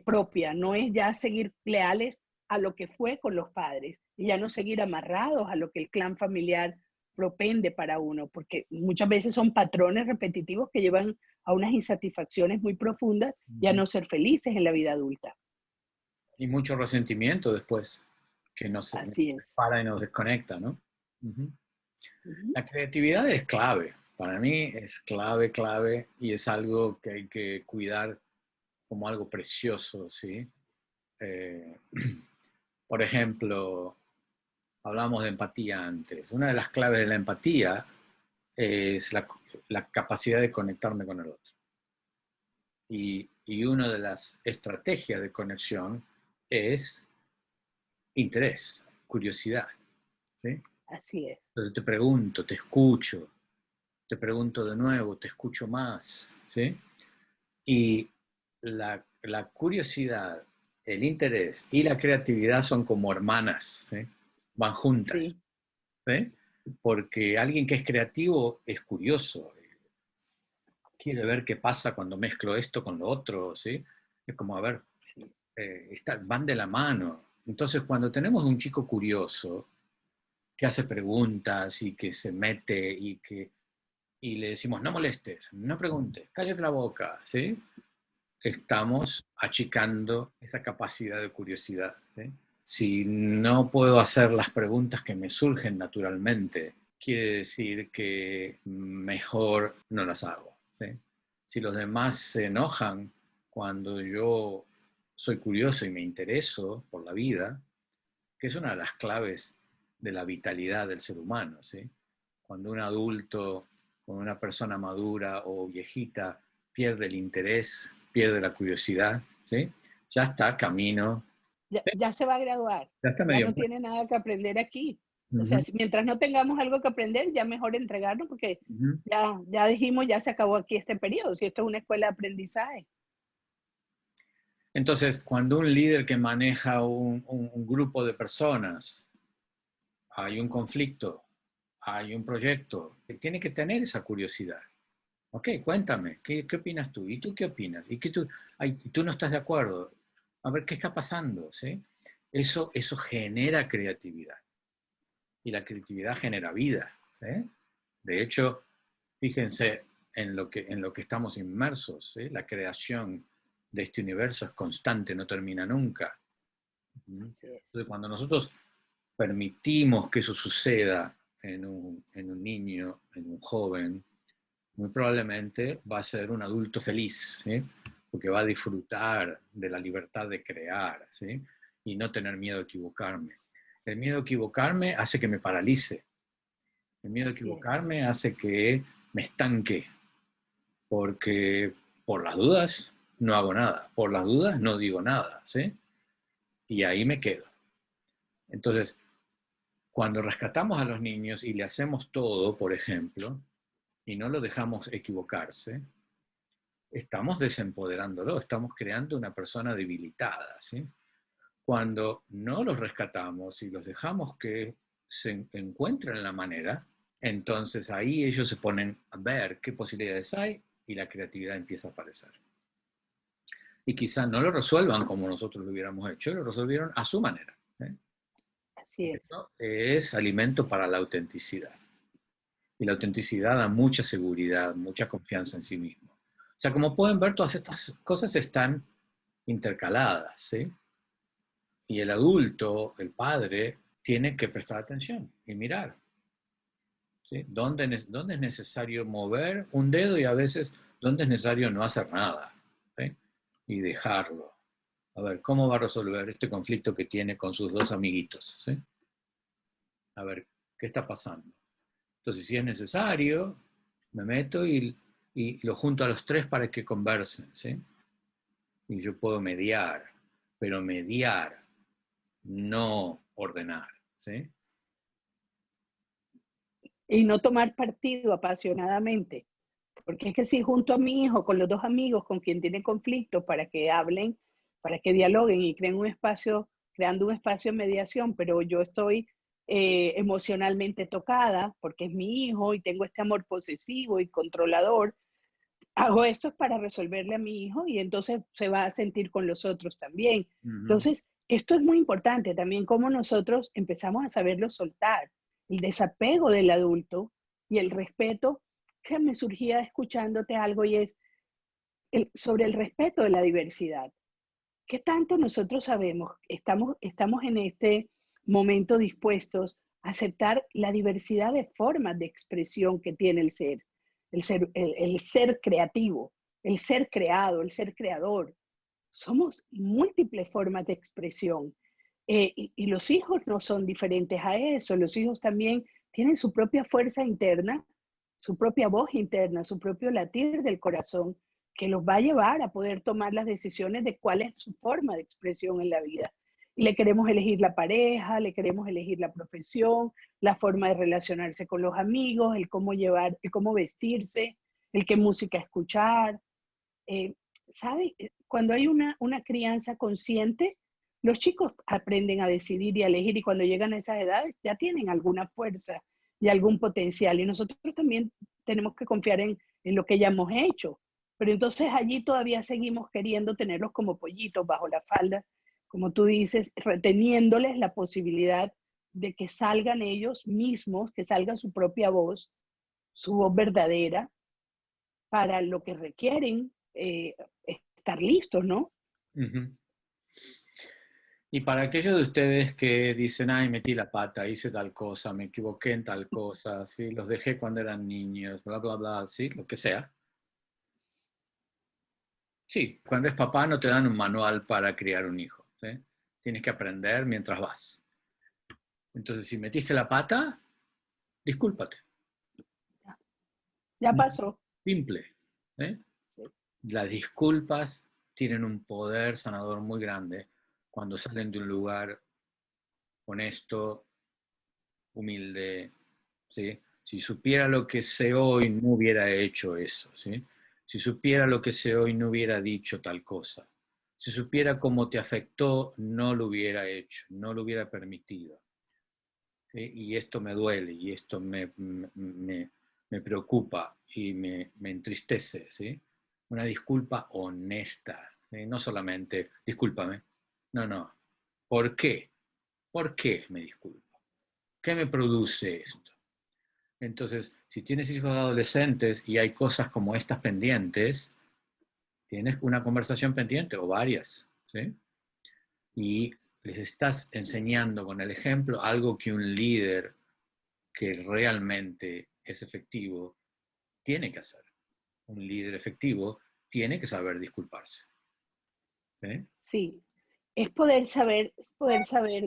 [SPEAKER 1] propia, no es ya seguir leales a lo que fue con los padres y ya no seguir amarrados a lo que el clan familiar propende para uno, porque muchas veces son patrones repetitivos que llevan a unas insatisfacciones muy profundas y a
[SPEAKER 2] Ujú.
[SPEAKER 1] no ser felices en la vida adulta.
[SPEAKER 2] Y mucho resentimiento después, que nos
[SPEAKER 1] Así es.
[SPEAKER 2] separa y nos desconecta, ¿no? Ujú.
[SPEAKER 1] Ujú.
[SPEAKER 2] La creatividad es clave. Para mí es clave, clave, y es algo que hay que cuidar como algo precioso, ¿sí? Eh, por ejemplo, hablamos de empatía antes. Una de las claves de la empatía es la capacidad de conectarme con el otro. Y una de las estrategias de conexión es interés, curiosidad, ¿sí?
[SPEAKER 1] Así es.
[SPEAKER 2] Entonces te pregunto, te escucho, te pregunto de nuevo, te escucho más, ¿sí? Y la curiosidad, el interés y la creatividad son como hermanas, ¿sí? Van juntas,
[SPEAKER 1] Sí,
[SPEAKER 2] ¿sí? Porque alguien que es creativo es curioso, quiere ver qué pasa cuando mezclo esto con lo otro, ¿sí? Es como, a ver,
[SPEAKER 1] sí,
[SPEAKER 2] van de la mano. Entonces, cuando tenemos un chico curioso que hace preguntas y que se mete y le decimos, no molestes, no preguntes, cállate la boca, ¿sí? Estamos achicando esa capacidad de curiosidad, ¿sí? Si no puedo hacer las preguntas que me surgen naturalmente, quiere decir que mejor no las hago, ¿sí? Si los demás se enojan cuando yo soy curioso y me intereso por la vida, que es una de las claves de la vitalidad del ser humano, ¿sí? Cuando un adulto, cuando una persona madura o viejita pierde el interés, pierde la curiosidad, ¿sí? Ya está camino,
[SPEAKER 1] ya se va a graduar,
[SPEAKER 2] ya está
[SPEAKER 1] ya
[SPEAKER 2] medio
[SPEAKER 1] no
[SPEAKER 2] muerto.
[SPEAKER 1] tiene nada que aprender aquí. O sea,
[SPEAKER 2] Ujú,
[SPEAKER 1] mientras no tengamos algo que aprender, ya mejor entregarnos porque
[SPEAKER 2] ujú.
[SPEAKER 1] ya dijimos, ya se acabó aquí este periodo, si esto es una escuela de aprendizaje.
[SPEAKER 2] Entonces, cuando un líder que maneja un grupo de personas, hay un conflicto, hay un proyecto, tiene que tener esa curiosidad. Ok, cuéntame, ¿qué opinas tú? ¿Y tú qué opinas? ¿Y tú no estás de acuerdo? A ver, ¿qué está pasando? ¿Sí? Eso genera creatividad. Y la creatividad genera vida. ¿Sí? De hecho, fíjense en lo que estamos inmersos. ¿Sí? La creación de este universo es constante, no termina nunca. ¿Mm?
[SPEAKER 1] Así es.
[SPEAKER 2] Entonces, cuando nosotros permitimos que eso suceda en un niño, en un joven, muy probablemente va a ser un adulto feliz, ¿sí? Porque va a disfrutar de la libertad de crear, ¿sí? Y no tener miedo a equivocarme. El miedo a equivocarme hace que me paralice. El miedo a
[SPEAKER 1] Así es.
[SPEAKER 2] equivocarme hace que me estanque, porque por las dudas no hago nada, por las dudas no digo nada, ¿sí? Y ahí me quedo. Entonces, cuando rescatamos a los niños y le hacemos todo, por ejemplo, y no lo dejamos equivocarse, estamos desempoderándolo, estamos creando una persona debilitada, ¿sí? Cuando no los rescatamos y los dejamos que se encuentren la manera, entonces ahí ellos se ponen a ver qué posibilidades hay y la creatividad empieza a aparecer. Y quizá no lo resuelvan como nosotros lo hubiéramos hecho, lo resolvieron a su manera, ¿sí?
[SPEAKER 1] Así es.
[SPEAKER 2] Eso es alimento para la autenticidad. Y la autenticidad da mucha seguridad, mucha confianza en sí mismo. O sea, como pueden ver, todas estas cosas están intercaladas, ¿sí? Y el adulto, el padre, tiene que prestar atención y mirar, ¿sí? ¿Dónde es necesario mover un dedo y a veces dónde es necesario no hacer nada, ¿sí? Y dejarlo. A ver, ¿cómo va a resolver este conflicto que tiene con sus dos amiguitos, ¿sí? A ver, ¿qué está pasando? Entonces, si es necesario, me meto y lo junto a los tres para que conversen, ¿sí? Y yo puedo mediar, pero mediar no ordenar, ¿sí?
[SPEAKER 1] Y no tomar partido apasionadamente. Porque es que si junto a mi hijo, con los dos amigos con quien tiene conflicto, para que hablen, para que dialoguen y creen un espacio, creando un espacio de mediación, pero yo estoy emocionalmente tocada porque es mi hijo y tengo este amor posesivo y controlador, hago esto para resolverle a mi hijo y entonces se va a sentir con los otros también.
[SPEAKER 2] Ujú.
[SPEAKER 1] Entonces, esto es muy importante también, cómo nosotros empezamos a saberlo soltar, el desapego del adulto y el respeto, que me surgía escuchándote algo y es sobre el respeto de la diversidad. ¿Qué tanto nosotros sabemos? Estamos en este momento dispuestos a aceptar la diversidad de formas de expresión que tiene el ser creativo, el ser creado, el ser creador. Somos múltiples formas de expresión. Y los hijos no son diferentes a eso. Los hijos también tienen su propia fuerza interna, su propia voz interna, su propio latir del corazón, que los va a llevar a poder tomar las decisiones de cuál es su forma de expresión en la vida. Y le queremos elegir la pareja, le queremos elegir la profesión, la forma de relacionarse con los amigos, el cómo llevar, el cómo vestirse, el qué música escuchar. Eh, ¿Sabe? Cuando hay una crianza consciente, los chicos aprenden a decidir y a elegir y cuando llegan a esas edades ya tienen alguna fuerza y algún potencial. Y nosotros también tenemos que confiar en lo que ya hemos hecho. Pero entonces allí todavía seguimos queriendo tenerlos como pollitos bajo la falda, como tú dices, reteniéndoles la posibilidad de que salgan ellos mismos, que salga su voz verdadera, para lo que requieren estar listos, ¿no?
[SPEAKER 2] Ujú. Y para aquellos de ustedes que dicen, ay, metí la pata, hice tal cosa, me equivoqué en tal cosa, ¿sí? Los dejé cuando eran niños, bla, bla, bla, ¿sí? Lo que sea. Sí, cuando eres papá no te dan un manual para criar un hijo, ¿sí? Tienes que aprender mientras vas. Entonces, si metiste la pata, discúlpate.
[SPEAKER 1] Ya pasó.
[SPEAKER 2] Simple, ¿eh?
[SPEAKER 1] Sí.
[SPEAKER 2] Las disculpas tienen un poder sanador muy grande cuando salen de un lugar honesto, humilde, ¿sí? Si supiera lo que sé hoy, no hubiera hecho eso, ¿sí? Si supiera lo que sé hoy, no hubiera dicho tal cosa. Si supiera cómo te afectó, no lo hubiera hecho, no lo hubiera permitido. ¿Sí? Y esto me duele, y esto me preocupa y me entristece, ¿sí? Una disculpa honesta, ¿sí? No solamente, discúlpame, no, no. ¿Por qué? ¿Por qué me disculpo? ¿Qué me produce esto? Entonces, si tienes hijos adolescentes y hay cosas como estas pendientes, tienes una conversación pendiente o varias, ¿sí? Y les estás enseñando con el ejemplo algo que un líder que realmente es efectivo tiene que hacer. Un líder efectivo tiene que saber disculparse, ¿sí?
[SPEAKER 1] Sí, es poder saber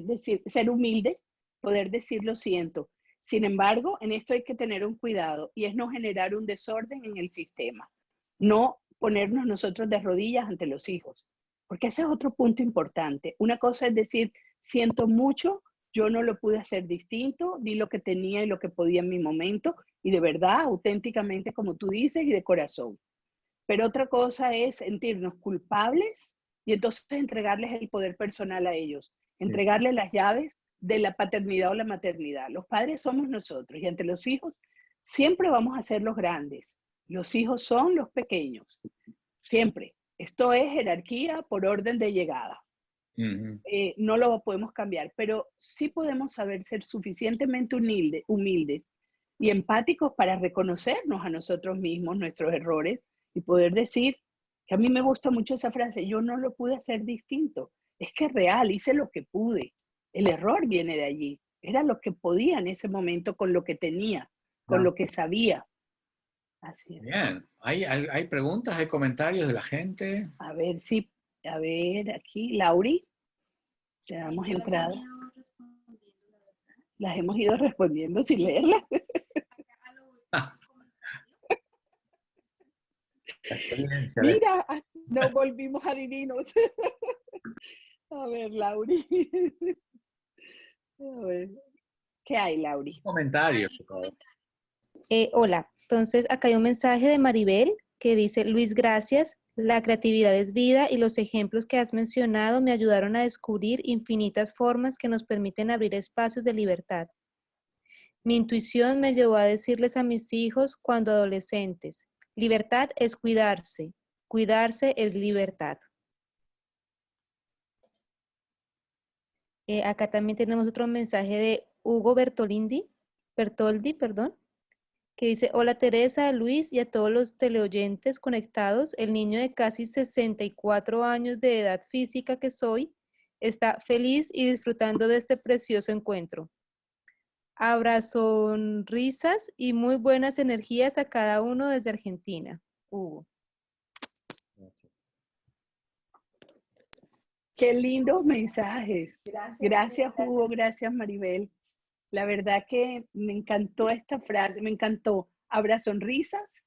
[SPEAKER 1] decir, ser humilde, poder decir lo siento. Sin embargo, en esto hay que tener un cuidado y es no generar un desorden en el sistema, no ponernos nosotros de rodillas ante los hijos, porque ese es otro punto importante. Una cosa es decir, siento mucho, yo no lo pude hacer distinto, di lo que tenía y lo que podía en mi momento y de verdad, auténticamente, como tú dices, y de corazón. Pero otra cosa es sentirnos culpables y entonces entregarles el poder personal a ellos,
[SPEAKER 2] Sí.
[SPEAKER 1] entregarles las llaves de la paternidad o la maternidad. Los padres somos nosotros y ante los hijos siempre vamos a ser los grandes. Los hijos son los pequeños, siempre. Esto es jerarquía por orden de llegada.
[SPEAKER 2] Ujú.
[SPEAKER 1] No lo podemos cambiar, pero sí podemos saber ser suficientemente humildes y empáticos para reconocernos a nosotros mismos, nuestros errores, y poder decir que a mí me gusta mucho esa frase, yo no lo pude hacer distinto, es que es real, hice lo que pude, el error viene de allí, era lo que podía en ese momento con lo que tenía, con
[SPEAKER 2] Ya.
[SPEAKER 1] lo que sabía. Así es.
[SPEAKER 2] Bien, ¿hay preguntas, hay comentarios de la gente?
[SPEAKER 1] A ver si, a ver aquí, Lauri, te damos
[SPEAKER 3] Yo las he
[SPEAKER 1] entrada.
[SPEAKER 3] ido respondiendo, la verdad.
[SPEAKER 1] Las hemos ido respondiendo sin leerlas.
[SPEAKER 3] Acá a lo último comentario.
[SPEAKER 2] La experiencia,
[SPEAKER 1] Mira, nos volvimos adivinos. A ver, Lauri. A ver, ¿qué hay, Lauri?
[SPEAKER 2] Comentario, por favor.
[SPEAKER 4] Hola, entonces acá hay un mensaje de Maribel que dice, Luis, gracias, la creatividad es vida y los ejemplos que has mencionado me ayudaron a descubrir infinitas formas que nos permiten abrir espacios de libertad. Mi intuición me llevó a decirles a mis hijos cuando adolescentes, libertad es cuidarse es libertad. Acá también tenemos otro mensaje de Hugo Bertoldi, perdón, que dice, hola Teresa, Luis y a todos los teleoyentes conectados, el niño de casi 64 años de edad física que soy, está feliz y disfrutando de este precioso encuentro. Abrazos, risas y muy buenas energías a cada uno desde Argentina. Hugo.
[SPEAKER 2] Gracias.
[SPEAKER 1] Qué lindos mensajes.
[SPEAKER 3] Gracias,
[SPEAKER 1] Gracias,
[SPEAKER 3] gracias.
[SPEAKER 1] Hugo. Gracias, Maribel. La verdad que me encantó esta frase. Me encantó. Habrá sonrisas.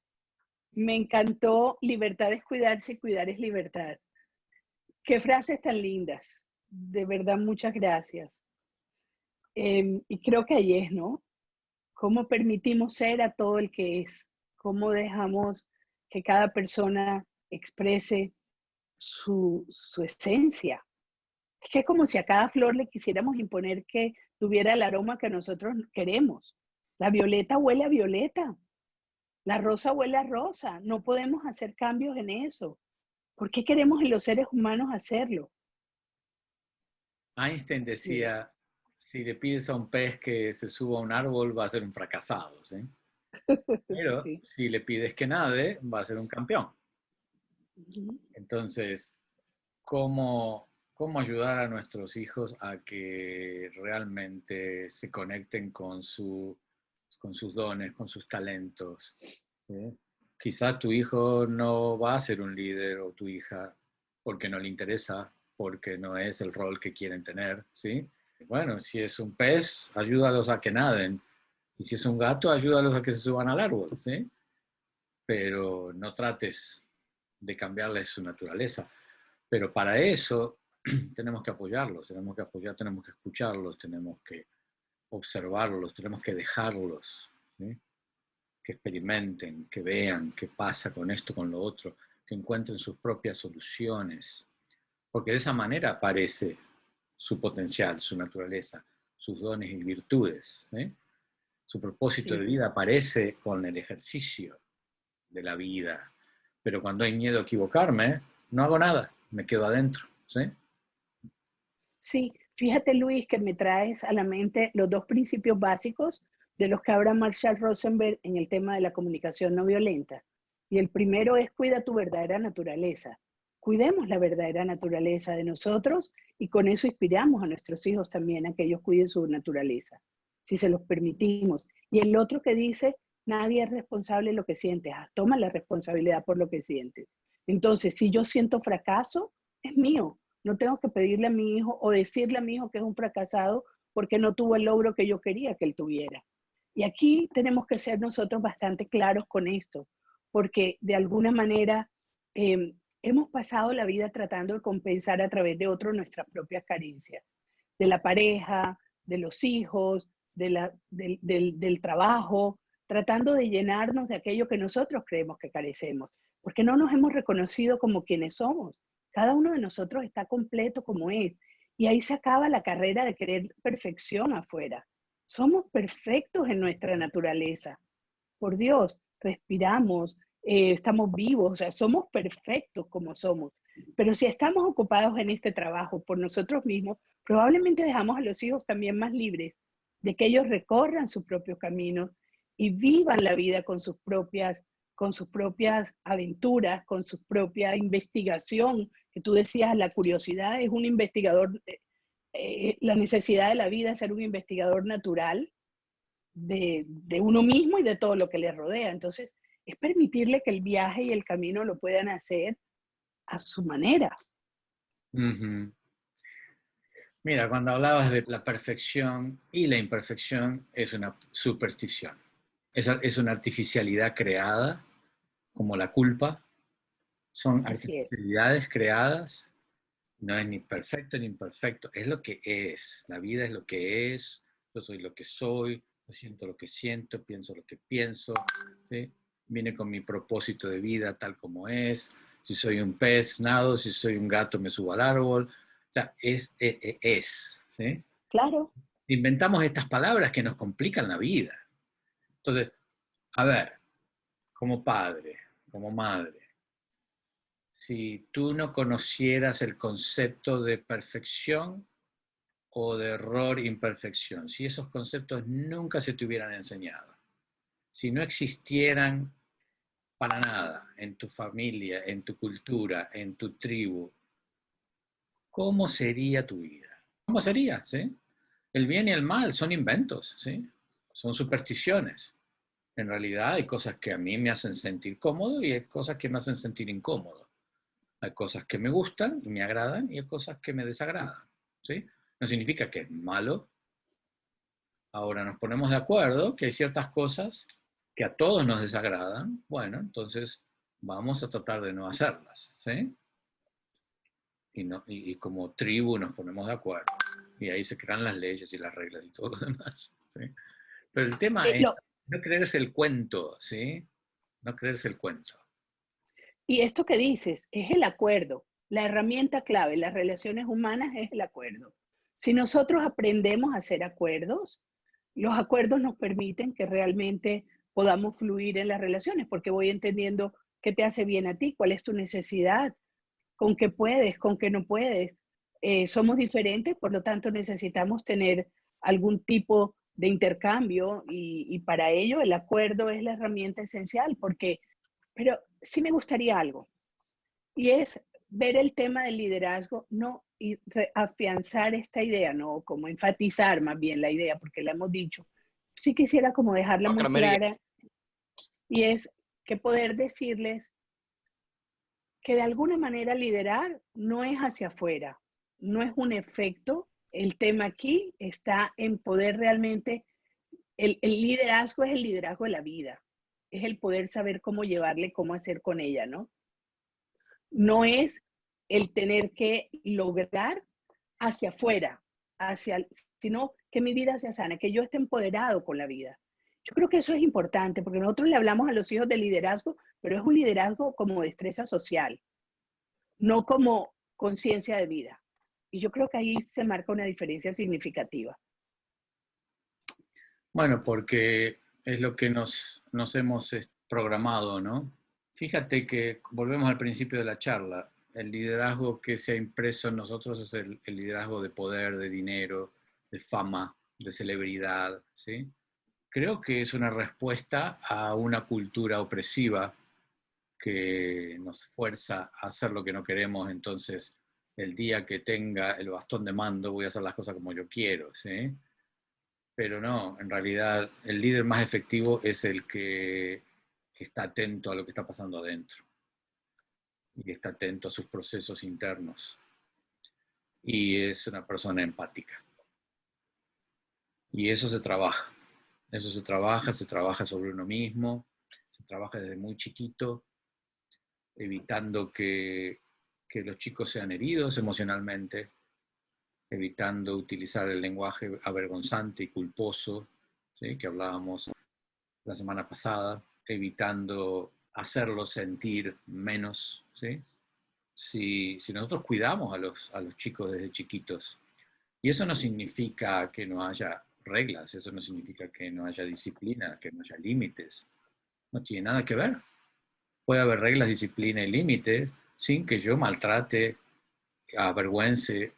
[SPEAKER 1] Me encantó. Libertad es cuidarse y cuidar es libertad. Qué frases tan lindas. De verdad, muchas gracias. Y creo que ahí es, ¿no? Cómo permitimos ser a todo el que es. Cómo dejamos que cada persona exprese su esencia. Es que es como si a cada flor le quisiéramos imponer que tuviera el aroma que nosotros queremos. La violeta huele a violeta, la rosa huele a rosa. No podemos hacer cambios en eso. ¿Por qué queremos en los seres humanos hacerlo?
[SPEAKER 2] Einstein decía, si le pides a un pez que se suba a un árbol, va a ser un fracasado, ¿sí? Pero
[SPEAKER 1] Sí.
[SPEAKER 2] si le pides que nade, va a ser un campeón.
[SPEAKER 1] Ujú.
[SPEAKER 2] Entonces, ¿cómo ayudar a nuestros hijos a que realmente se conecten con sus dones, con sus talentos? ¿Sí? Quizá tu hijo no va a ser un líder o tu hija porque no le interesa, porque no es el rol que quieren tener, ¿sí? Bueno, si es un pez, ayúdalos a que naden. Y si es un gato, ayúdalos a que se suban al árbol, ¿sí? Pero no trates de cambiarles su naturaleza. Pero para eso tenemos que apoyarlos, tenemos que escucharlos, tenemos que observarlos, tenemos que dejarlos, ¿sí? Que experimenten, que vean qué pasa con esto, con lo otro, que encuentren sus propias soluciones, porque de esa manera aparece su potencial, su naturaleza, sus dones y virtudes, ¿sí? Su propósito de
[SPEAKER 1] Sí.
[SPEAKER 2] vida aparece con el ejercicio de la vida, pero cuando hay miedo a equivocarme, no hago nada, me quedo adentro, ¿sí?
[SPEAKER 1] Sí, fíjate Luis que me traes a la mente los dos principios básicos de los que habla Marshall Rosenberg en el tema de la comunicación no violenta. Y el primero es cuida tu verdadera naturaleza. Cuidemos la verdadera naturaleza de nosotros y con eso inspiramos a nuestros hijos también a que ellos cuiden su naturaleza, si se los permitimos. Y el otro que dice, nadie es responsable de lo que sientes, toma la responsabilidad por lo que sientes. Entonces, si yo siento fracaso, es mío. No tengo que pedirle a mi hijo o decirle a mi hijo que es un fracasado porque no tuvo el logro que yo quería que él tuviera. Y aquí tenemos que ser nosotros bastante claros con esto, porque de alguna manera hemos pasado la vida tratando de compensar a través de otros nuestras propias carencias, de la pareja, de los hijos, del trabajo, tratando de llenarnos de aquello que nosotros creemos que carecemos, porque no nos hemos reconocido como quienes somos. Cada uno de nosotros está completo como es. Y ahí se acaba la carrera de querer perfección afuera. Somos perfectos en nuestra naturaleza. Por Dios, respiramos, estamos vivos, o sea, somos perfectos como somos. Pero si estamos ocupados en este trabajo por nosotros mismos, probablemente dejamos a los hijos también más libres de que ellos recorran sus propios caminos y vivan la vida con sus propias aventuras, con su propia investigación, que tú decías, la curiosidad es un investigador, la necesidad de la vida es ser un investigador natural de uno mismo y de todo lo que le rodea. Entonces, es permitirle que el viaje y el camino lo puedan hacer a su manera.
[SPEAKER 2] Uh-huh. Mira, cuando hablabas de la perfección y la imperfección, es una superstición. Es una artificialidad creada, como la culpa. Son
[SPEAKER 1] Así es.
[SPEAKER 2] artificialidades creadas No es ni perfecto ni imperfecto, es lo que es. La vida es lo que es, yo soy lo que soy, yo siento lo que siento, pienso lo que pienso, ¿sí? Vine con mi propósito de vida tal como es. Si soy un pez, nado, si soy un gato, me subo al árbol. O sea, es, ¿sí?
[SPEAKER 1] Claro.
[SPEAKER 2] Inventamos estas palabras que nos complican la vida. Entonces, a ver, como padre, como madre, si tú no conocieras el concepto de perfección o de error, imperfección, si esos conceptos nunca se te hubieran enseñado, si no existieran para nada en tu familia, en tu cultura, en tu tribu, ¿cómo sería tu vida? ¿Cómo sería? ¿Sí? El bien y el mal son inventos, ¿sí? Son supersticiones. En realidad hay cosas que a mí me hacen sentir cómodo y hay cosas que me hacen sentir incómodo. Hay cosas que me gustan y me agradan y hay cosas que me desagradan, ¿sí? No significa que es malo. Ahora nos ponemos de acuerdo que hay ciertas cosas que a todos nos desagradan. Bueno, entonces vamos a tratar de no hacerlas, ¿sí? Y como tribu nos ponemos de acuerdo. Y ahí se crean las leyes y las reglas y todo lo demás, ¿sí? Pero el tema es
[SPEAKER 1] Lo,
[SPEAKER 2] no creerse el cuento, ¿sí? No creerse el cuento.
[SPEAKER 1] y esto que dices es el acuerdo. La herramienta clave en las relaciones humanas es el acuerdo. Si nosotros aprendemos a hacer acuerdos, los acuerdos nos permiten que realmente podamos fluir en las relaciones, porque voy entendiendo qué te hace bien a ti, cuál es tu necesidad, con qué puedes, con qué no puedes. Somos diferentes, por lo tanto necesitamos tener algún tipo de intercambio y para ello el acuerdo es la herramienta esencial, porque, pero sí me gustaría algo, y es ver el tema del liderazgo, no y afianzar esta idea, no como enfatizar más bien la idea, porque la hemos dicho. Sí quisiera como dejarla muy clara, y es que poder decirles que de alguna manera liderar no es hacia afuera, no es un efecto. El tema aquí está en poder realmente, el liderazgo es el liderazgo de la vida, es el poder saber cómo llevarle, cómo hacer con ella, ¿no? No es el tener que lograr hacia afuera, hacia, sino que mi vida sea sana, que yo esté empoderado con la vida. Yo creo que eso es importante, porque nosotros le hablamos a los hijos de liderazgo, pero es un liderazgo como destreza social, no como conciencia de vida. Y yo creo que ahí se marca una diferencia significativa.
[SPEAKER 2] Bueno, porque es lo que nos hemos programado, ¿no? Fíjate que volvemos al principio de la charla. El liderazgo que se ha impreso en nosotros es el liderazgo de poder, de dinero, de fama, de celebridad, ¿sí? Creo que es una respuesta a una cultura opresiva que nos fuerza a hacer lo que no queremos. Entonces, el día que tenga el bastón de mando, voy a hacer las cosas como yo quiero, ¿sí? Pero no, en realidad el líder más efectivo es el que está atento a lo que está pasando adentro y está atento a sus procesos internos y es una persona empática. Y eso se trabaja sobre uno mismo, se trabaja desde muy chiquito, evitando que los chicos sean heridos emocionalmente, evitando utilizar el lenguaje avergonzante y culposo, ¿sí? Que hablábamos la semana pasada, evitando hacerlos sentir menos, ¿sí? Si nosotros cuidamos a los chicos desde chiquitos, y eso no significa que no haya reglas, eso no significa que no haya disciplina, que no haya límites, no tiene nada que ver. Puede haber reglas, disciplina y límites sin que yo maltrate, avergüence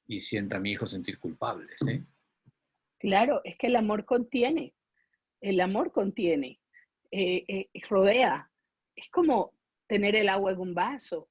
[SPEAKER 2] y sienta a mi hijo sentir culpable, ¿sí?
[SPEAKER 1] Claro, es que el amor contiene, rodea. Es como tener el agua en un vaso.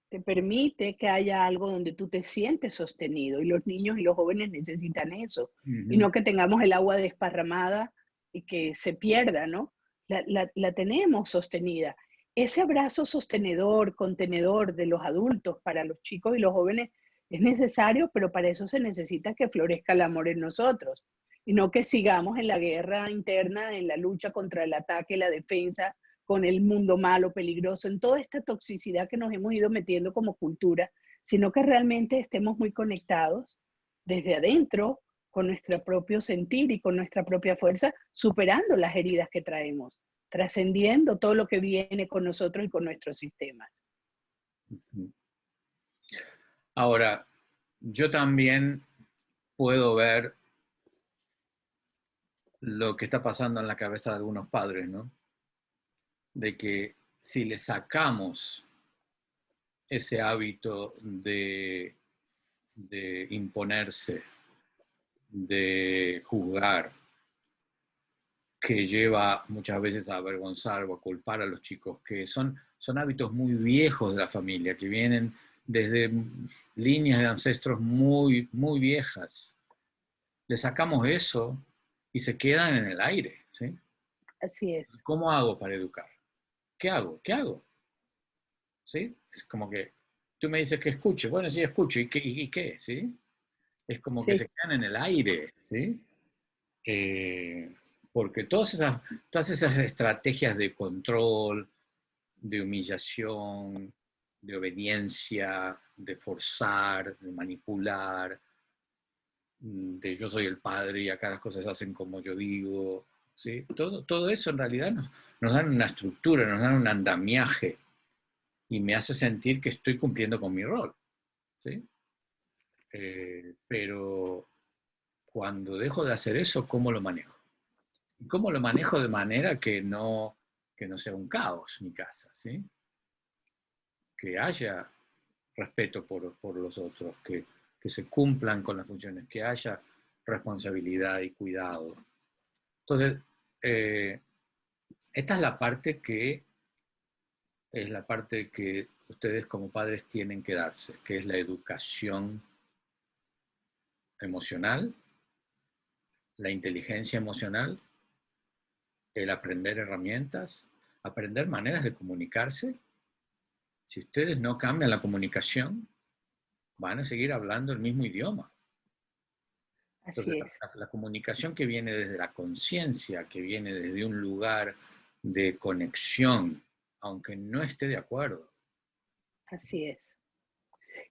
[SPEAKER 1] Te permite que haya algo donde tú te sientes sostenido y los niños y los jóvenes necesitan eso y
[SPEAKER 2] Uh-huh.
[SPEAKER 1] no que tengamos el agua desparramada y que se pierda, ¿no? La tenemos sostenida. Ese abrazo sostenedor, contenedor de los adultos para los chicos y los jóvenes es necesario, pero para eso se necesita que florezca el amor en nosotros y no que sigamos en la guerra interna, en la lucha contra el ataque, la defensa, con el mundo malo, peligroso, en toda esta toxicidad que nos hemos ido metiendo como cultura, sino que realmente estemos muy conectados desde adentro, con nuestro propio sentir y con nuestra propia fuerza, superando las heridas que traemos, trascendiendo todo lo que viene con nosotros y con nuestros sistemas.
[SPEAKER 2] Ahora, yo también puedo ver lo que está pasando en la cabeza de algunos padres, ¿no? De que si le sacamos ese hábito de imponerse, de juzgar, que lleva muchas veces a avergonzar o a culpar a los chicos, que son hábitos muy viejos de la familia, que vienen desde líneas de ancestros muy, muy viejas. Le sacamos eso y se quedan en el aire, ¿sí?
[SPEAKER 1] Así es.
[SPEAKER 2] ¿Cómo hago para educar? ¿Qué hago? ¿Qué hago? ¿Sí? Es como que tú me dices que escuche. Bueno, sí, escucho. ¿Y qué? ¿Sí? Es como que
[SPEAKER 1] Sí,
[SPEAKER 2] se quedan en el aire, ¿sí? Porque todas esas estrategias de control, de humillación, de obediencia, de forzar, de manipular, de yo soy el padre y acá las cosas se hacen como yo digo, ¿sí? Todo eso en realidad nos dan una estructura, nos dan un andamiaje y me hace sentir que estoy cumpliendo con mi rol, ¿sí? Pero cuando dejo de hacer eso, ¿cómo lo manejo? ¿Y cómo lo manejo de manera que no sea un caos mi casa, ¿sí? Que haya respeto por los otros, que se cumplan con las funciones, que haya responsabilidad y cuidado. Entonces, esta es la parte que ustedes como padres tienen que darse, que es la educación emocional, la inteligencia emocional, el aprender herramientas, aprender maneras de comunicarse. Si ustedes no cambian la comunicación, van a seguir hablando el mismo idioma.
[SPEAKER 1] así
[SPEAKER 2] Entonces,
[SPEAKER 1] es.
[SPEAKER 2] la comunicación que viene desde la conciencia, que viene desde un lugar de conexión, aunque no esté de acuerdo.
[SPEAKER 1] Así es.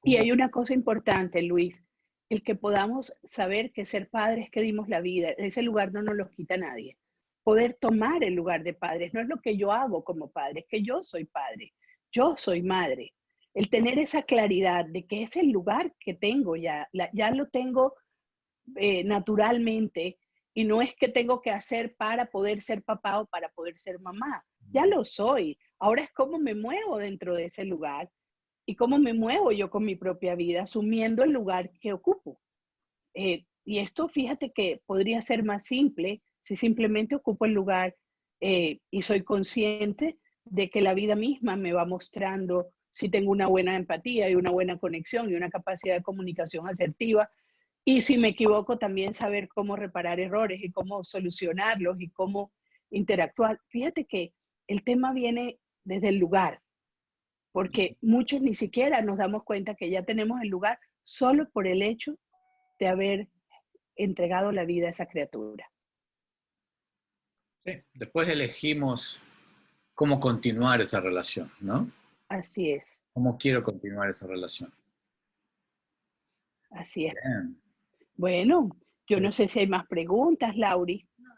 [SPEAKER 1] Y
[SPEAKER 2] ¿Cómo?
[SPEAKER 1] hay una cosa importante, Luis, el que podamos saber que ser padres que dimos la vida, ese lugar no nos lo quita nadie. Poder tomar el lugar de padres, no es lo que yo hago como padre, es que yo soy padre, yo soy madre. El tener esa claridad de que es el lugar que tengo ya, ya lo tengo naturalmente y no es que tengo que hacer para poder ser papá o para poder ser mamá. Ya lo soy. Ahora es cómo me muevo dentro de ese lugar y cómo me muevo yo con mi propia vida, asumiendo el lugar que ocupo. Y esto, fíjate que podría ser más simple si simplemente ocupo el lugar y soy consciente de que la vida misma me va mostrando si tengo una buena empatía y una buena conexión y una capacidad de comunicación asertiva. Y si me equivoco, también saber cómo reparar errores y cómo solucionarlos y cómo interactuar. Fíjate que el tema viene desde el lugar, porque muchos ni siquiera nos damos cuenta que ya tenemos el lugar solo por el hecho de haber entregado la vida a esa criatura.
[SPEAKER 2] Sí. Después elegimos cómo continuar esa relación, ¿no?
[SPEAKER 1] Así es,
[SPEAKER 2] ¿Cómo quiero continuar esa relación?
[SPEAKER 1] así es.
[SPEAKER 2] Bien.
[SPEAKER 1] Bueno, yo
[SPEAKER 2] Sí.
[SPEAKER 1] no sé si hay más preguntas, Lauri.
[SPEAKER 3] No,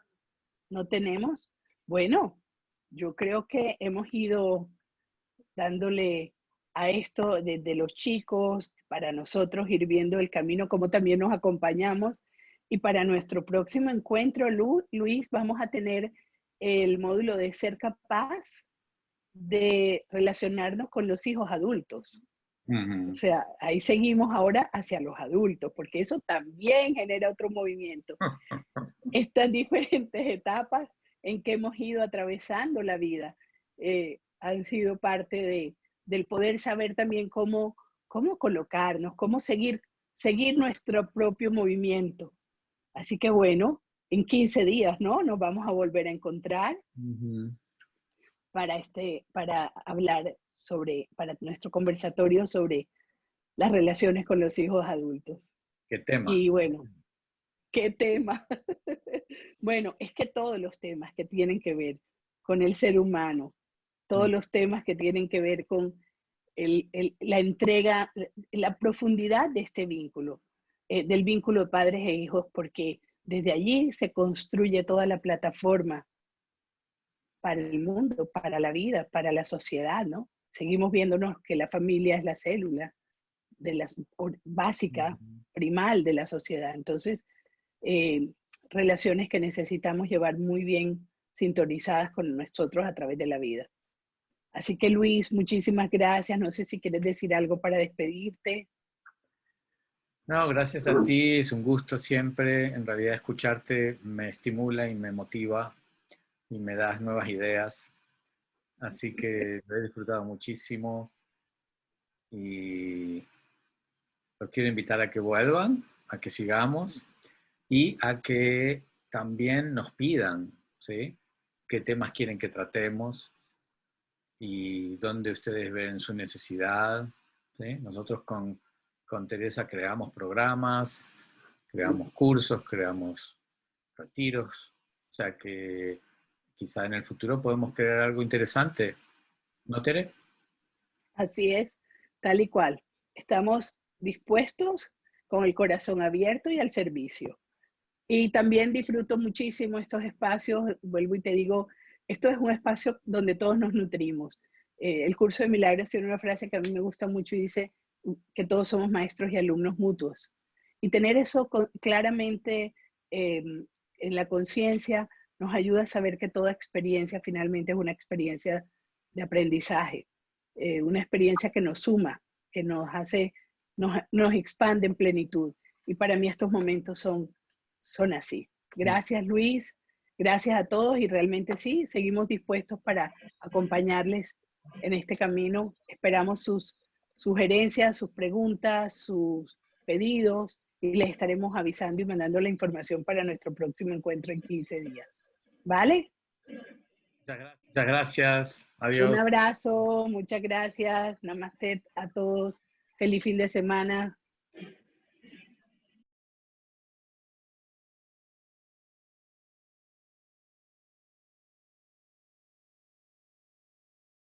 [SPEAKER 1] ¿No tenemos? Bueno, yo creo que hemos ido dándole a esto desde los chicos, para nosotros ir viendo el camino, como también nos acompañamos. Y para nuestro próximo encuentro, Luis, vamos a tener el módulo de ser capaz de relacionarnos con los hijos adultos. O
[SPEAKER 2] Ujú.
[SPEAKER 1] sea, ahí seguimos ahora hacia los adultos, porque eso también genera otro movimiento. Estas diferentes etapas en que hemos ido atravesando la vida han sido parte del poder saber también cómo colocarnos, cómo seguir nuestro propio movimiento. Así que bueno, en 15 días, ¿no? Nos vamos a volver a encontrar
[SPEAKER 2] Ujú.
[SPEAKER 1] para hablar para nuestro conversatorio sobre las relaciones con los hijos adultos.
[SPEAKER 2] ¿Qué tema?
[SPEAKER 1] Y bueno, ¿qué tema? Bueno, es que todos los temas que tienen que ver con el ser humano, todos los temas que tienen que ver con la entrega, la profundidad de este vínculo, del vínculo de padres e hijos, porque desde allí se construye toda la plataforma para el mundo, para la vida, para la sociedad, ¿no? Seguimos viéndonos que la familia es la célula de la, básica, primal de la sociedad. Entonces, relaciones que necesitamos llevar muy bien sintonizadas con nosotros a través de la vida. Así que Luis, muchísimas gracias. No sé si quieres decir algo para despedirte.
[SPEAKER 2] No, gracias a ti, es un gusto siempre. En realidad escucharte me estimula y me motiva y me das nuevas ideas. Así que lo he disfrutado muchísimo y los quiero invitar a que vuelvan, a que sigamos y a que también nos pidan, ¿sí? Qué temas quieren que tratemos y dónde ustedes ven su necesidad, ¿sí? Nosotros con Teresa creamos programas, creamos cursos, creamos retiros, o sea que quizá en el futuro podemos crear algo interesante, ¿no, Tere?
[SPEAKER 1] Así es, tal y cual. Estamos dispuestos con el corazón abierto y al servicio. Y también disfruto muchísimo estos espacios, vuelvo y te digo, esto es un espacio donde todos nos nutrimos. El curso de milagros tiene una frase que a mí me gusta mucho y dice que todos somos maestros y alumnos mutuos. Y tener eso claramente en la conciencia nos ayuda a saber que toda experiencia finalmente es una experiencia de aprendizaje, una experiencia que nos suma, que nos hace, nos expande en plenitud. Y para mí estos momentos son así. Gracias Luis, gracias a todos y realmente sí, seguimos dispuestos para acompañarles en este camino. Esperamos sus sugerencias, sus preguntas, sus pedidos y les estaremos avisando y mandando la información para nuestro próximo encuentro en 15 días. ¿Vale?
[SPEAKER 2] Muchas gracias.
[SPEAKER 1] Un
[SPEAKER 2] Adiós.
[SPEAKER 1] abrazo, muchas gracias. Namaste a todos. Feliz fin de semana.